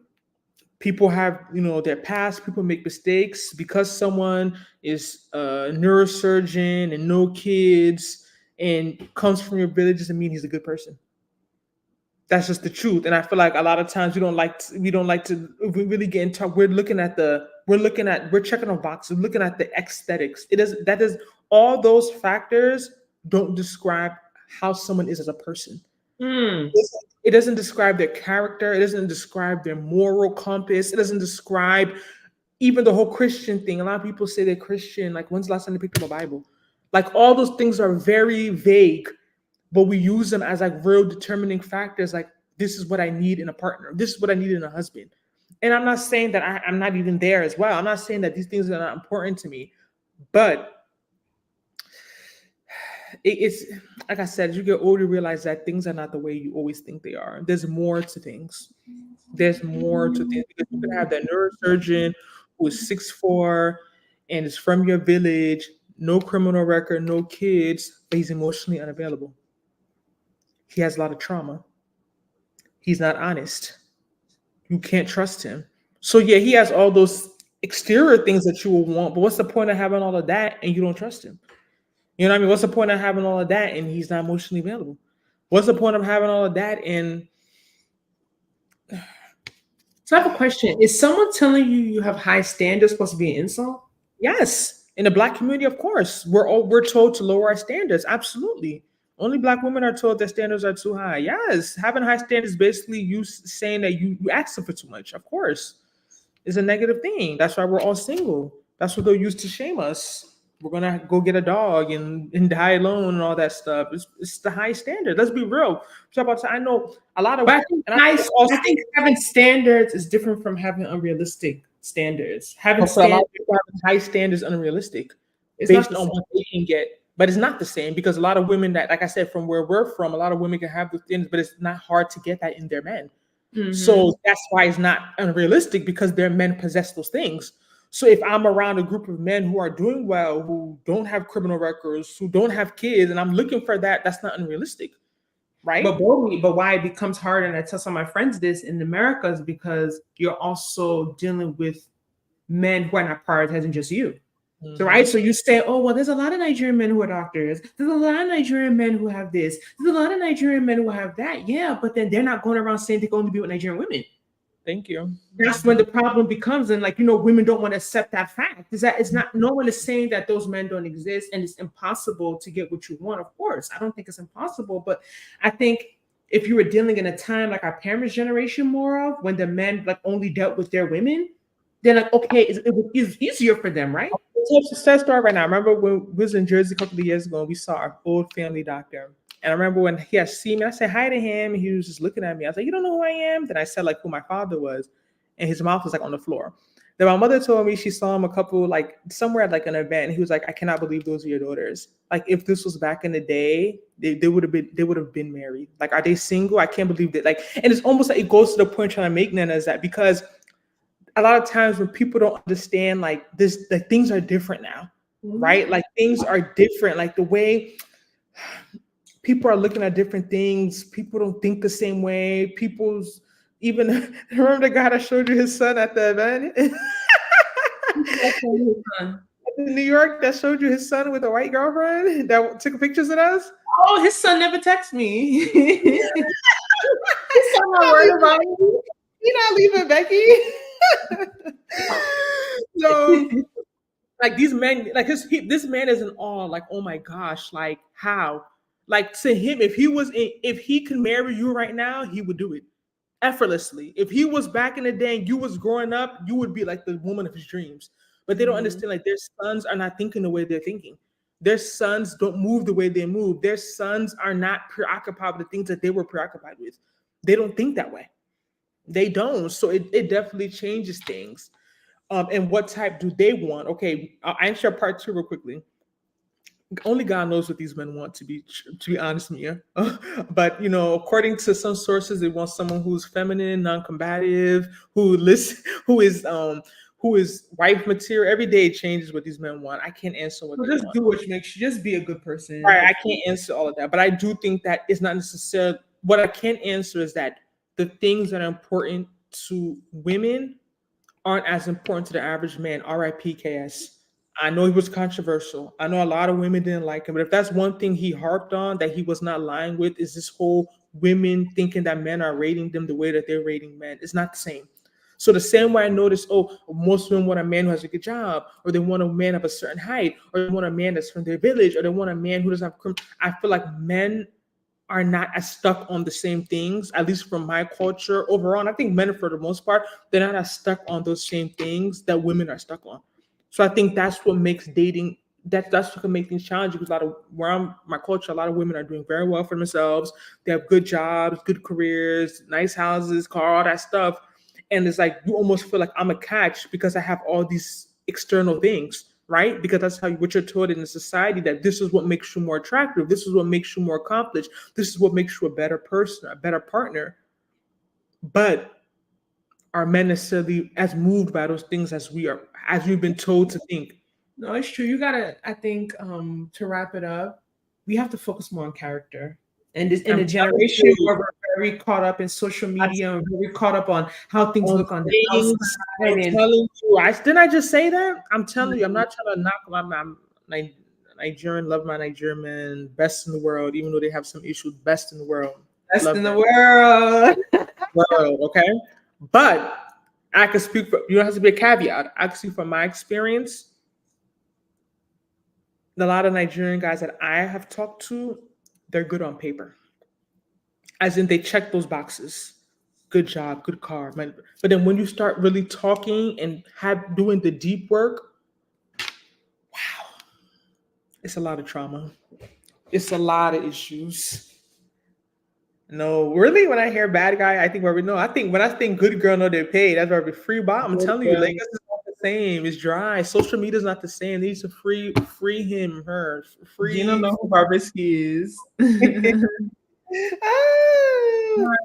People have, their past, people make mistakes. Because someone is a neurosurgeon and no kids and comes from your village doesn't mean he's a good person. That's just the truth. And I feel like a lot of times we really get into, we're checking on boxes, we're looking at the aesthetics. All those factors don't describe how someone is as a person. Mm. It doesn't describe their character. It doesn't describe their moral compass. It doesn't describe even the whole Christian thing. A lot of people say they're Christian. Like, when's the last time they picked up a Bible? Like, all those things are very vague, but we use them as like real determining factors. Like, this is what I need in a partner. This is what I need in a husband. And I'm not saying that I'm not even there as well. I'm not saying that these things are not important to me, but it's like I said, as you get older, you realize that things are not the way you always think they are. There's more to things. There's more to things, because you can have that neurosurgeon who is 6'4" and is from your village, no criminal record, no kids, but he's emotionally unavailable. He has a lot of trauma. He's not honest. You can't trust him. So yeah, he has all those exterior things that you will want, but what's the point of having all of that and you don't trust him? You know what I mean? What's the point of having all of that and he's not emotionally available? What's the point of having all of that and... So I have a question. Is someone telling you have high standards supposed to be an insult? Yes. In the Black community, of course. We're told to lower our standards. Absolutely. Only Black women are told their standards are too high. Yes. Having high standards basically you saying that you asking for too much. Of course. It's a negative thing. That's why we're all single. That's what they'll use to shame us. We're gonna go get a dog and die alone and all that stuff. It's the high standard. Let's be real. I know a lot of. But I think having standards is different from having unrealistic standards. Having high standards unrealistic, it's based on what they can get. But it's not the same, because a lot of women that, like I said, from where we're from, a lot of women can have those things, but it's not hard to get that in their men. Mm-hmm. So that's why it's not unrealistic, because their men possess those things. So if I'm around a group of men who are doing well, who don't have criminal records, who don't have kids, and I'm looking for that, that's not unrealistic, right? But why it becomes hard, and I tell some of my friends this in America, is because you're also dealing with men who are not prioritizing just you. Mm-hmm. So right, so you say, oh well, there's a lot of Nigerian men who are doctors. There's a lot of Nigerian men who have this. There's a lot of Nigerian men who have that. Yeah, but then they're not going around saying they can only be with Nigerian women. Thank you. That's when the problem becomes, and like, women don't want to accept that fact. Is that it's not, no one is saying that those men don't exist and it's impossible to get what you want. Of course, I don't think it's impossible, but I think if you were dealing in a time like our parents' generation more of, when the men like only dealt with their women, then like, okay, it was easier for them, right? It's a success story right now. I remember when we was in Jersey a couple of years ago, and we saw our old family doctor. And I remember when he had seen me, I said hi to him, and he was just looking at me. I was like, you don't know who I am? Then I said like who my father was, and his mouth was like on the floor. Then my mother told me she saw him a couple, like somewhere at like an event, and he was like, I cannot believe those are your daughters. Like if this was back in the day, they would have been married. Like, are they single? I can't believe that. Like, and it's almost like it goes to the point trying to make Nana is that, because a lot of times when people don't understand like this, like things are different now, right? Like things are different. Like the way people are looking at different things. People don't think the same way. Even remember the guy that showed you his son at the event? In New York, that showed you his son with a white girlfriend that took pictures of us? Oh, his son never texted me. His son not worried about me. You're not leaving Becky. So like these men, like this man is in awe, like, oh my gosh, like how? Like to him, if he could marry you right now, he would do it effortlessly. If he was back in the day and you was growing up, you would be like the woman of his dreams. But they don't understand, like their sons are not thinking the way they're thinking. Their sons don't move the way they move. Their sons are not preoccupied with the things that they were preoccupied with. They don't think that way. They don't. So it definitely changes things. And what type do they want? Okay, I'll answer part 2 real quickly. Only God knows what these men want, to be honest with you. But according to some sources, they want someone who's feminine, non-combative, who is wife material. Every day it changes what these men want. I can't answer what they want. Do what makes you, just be a good person. Right, I can't answer all of that, but I do think that it's not necessarily. What I can answer is that the things that are important to women aren't as important to the average man. R.I.P. KS. I know he was controversial. I know a lot of women didn't like him, but if that's one thing he harped on that he was not lying with, is this whole women thinking that men are rating them the way that they're rating men. It's not the same. So the same way I notice, most women want a man who has a good job, or they want a man of a certain height, or they want a man that's from their village, or they want a man who doesn't have. I feel like men are not as stuck on the same things, at least from my culture overall. And I think men, for the most part, they're not as stuck on those same things that women are stuck on. So I think that's what makes dating. That's what can make things challenging, because a lot of my culture, a lot of women are doing very well for themselves. They have good jobs, good careers, nice houses, car, all that stuff. And it's like you almost feel like I'm a catch because I have all these external things, right? Because that's what you're taught in the society, that this is what makes you more attractive. This is what makes you more accomplished. This is what makes you a better person, a better partner. But are men necessarily as moved by those things as we are, as we've been told to think? No, it's true. You gotta, I think, to wrap it up, we have to focus more on character. And this in a generation where we're very caught up in social media and very caught up on how things look on the outside. I'm telling you, didn't I just say that? I'm telling you, I'm not trying to knock my Nigerian, love my Nigerian man, best in the world, even though they have some issues, best in the world. Best in the world. Okay? But I can speak for, you don't have to be a caveat. I can speak from my experience. A lot of Nigerian guys that I have talked to, they're good on paper. As in, they check those boxes. Good job, good car. But then when you start really talking and doing the deep work, wow, it's a lot of trauma. It's a lot of issues. No, really, when I hear bad guy, I think when I think good girl, no, they're paid. That's why we're free bottom. I'm telling you, Lagos is not the same. It's dry. Social media is not the same. They need to free him, her. Free. You don't know who Barbisky is. Thank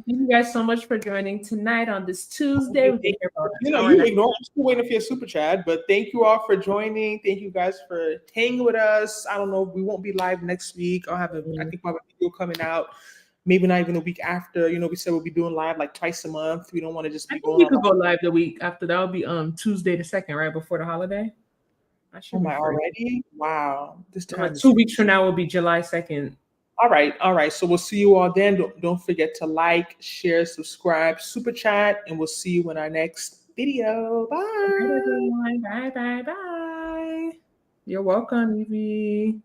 you guys so much for joining tonight on this Tuesday. You ignore. I'm still waiting for your super chat, but thank you all for joining. Thank you guys for hanging with us. I don't know. We won't be live next week. I think we'll have a video coming out. Maybe not even a week after. We said we'll be doing live like twice a month. We don't want to just be going. We could go live the week after. That'll be Tuesday the 2nd, right before the holiday. Am I already? Wow. This time 2 weeks from now will be July 2nd. All right. So we'll see you all then. Don't forget to like, share, subscribe, super chat, and we'll see you in our next video. Bye. Bye. Bye. You're welcome, Evie.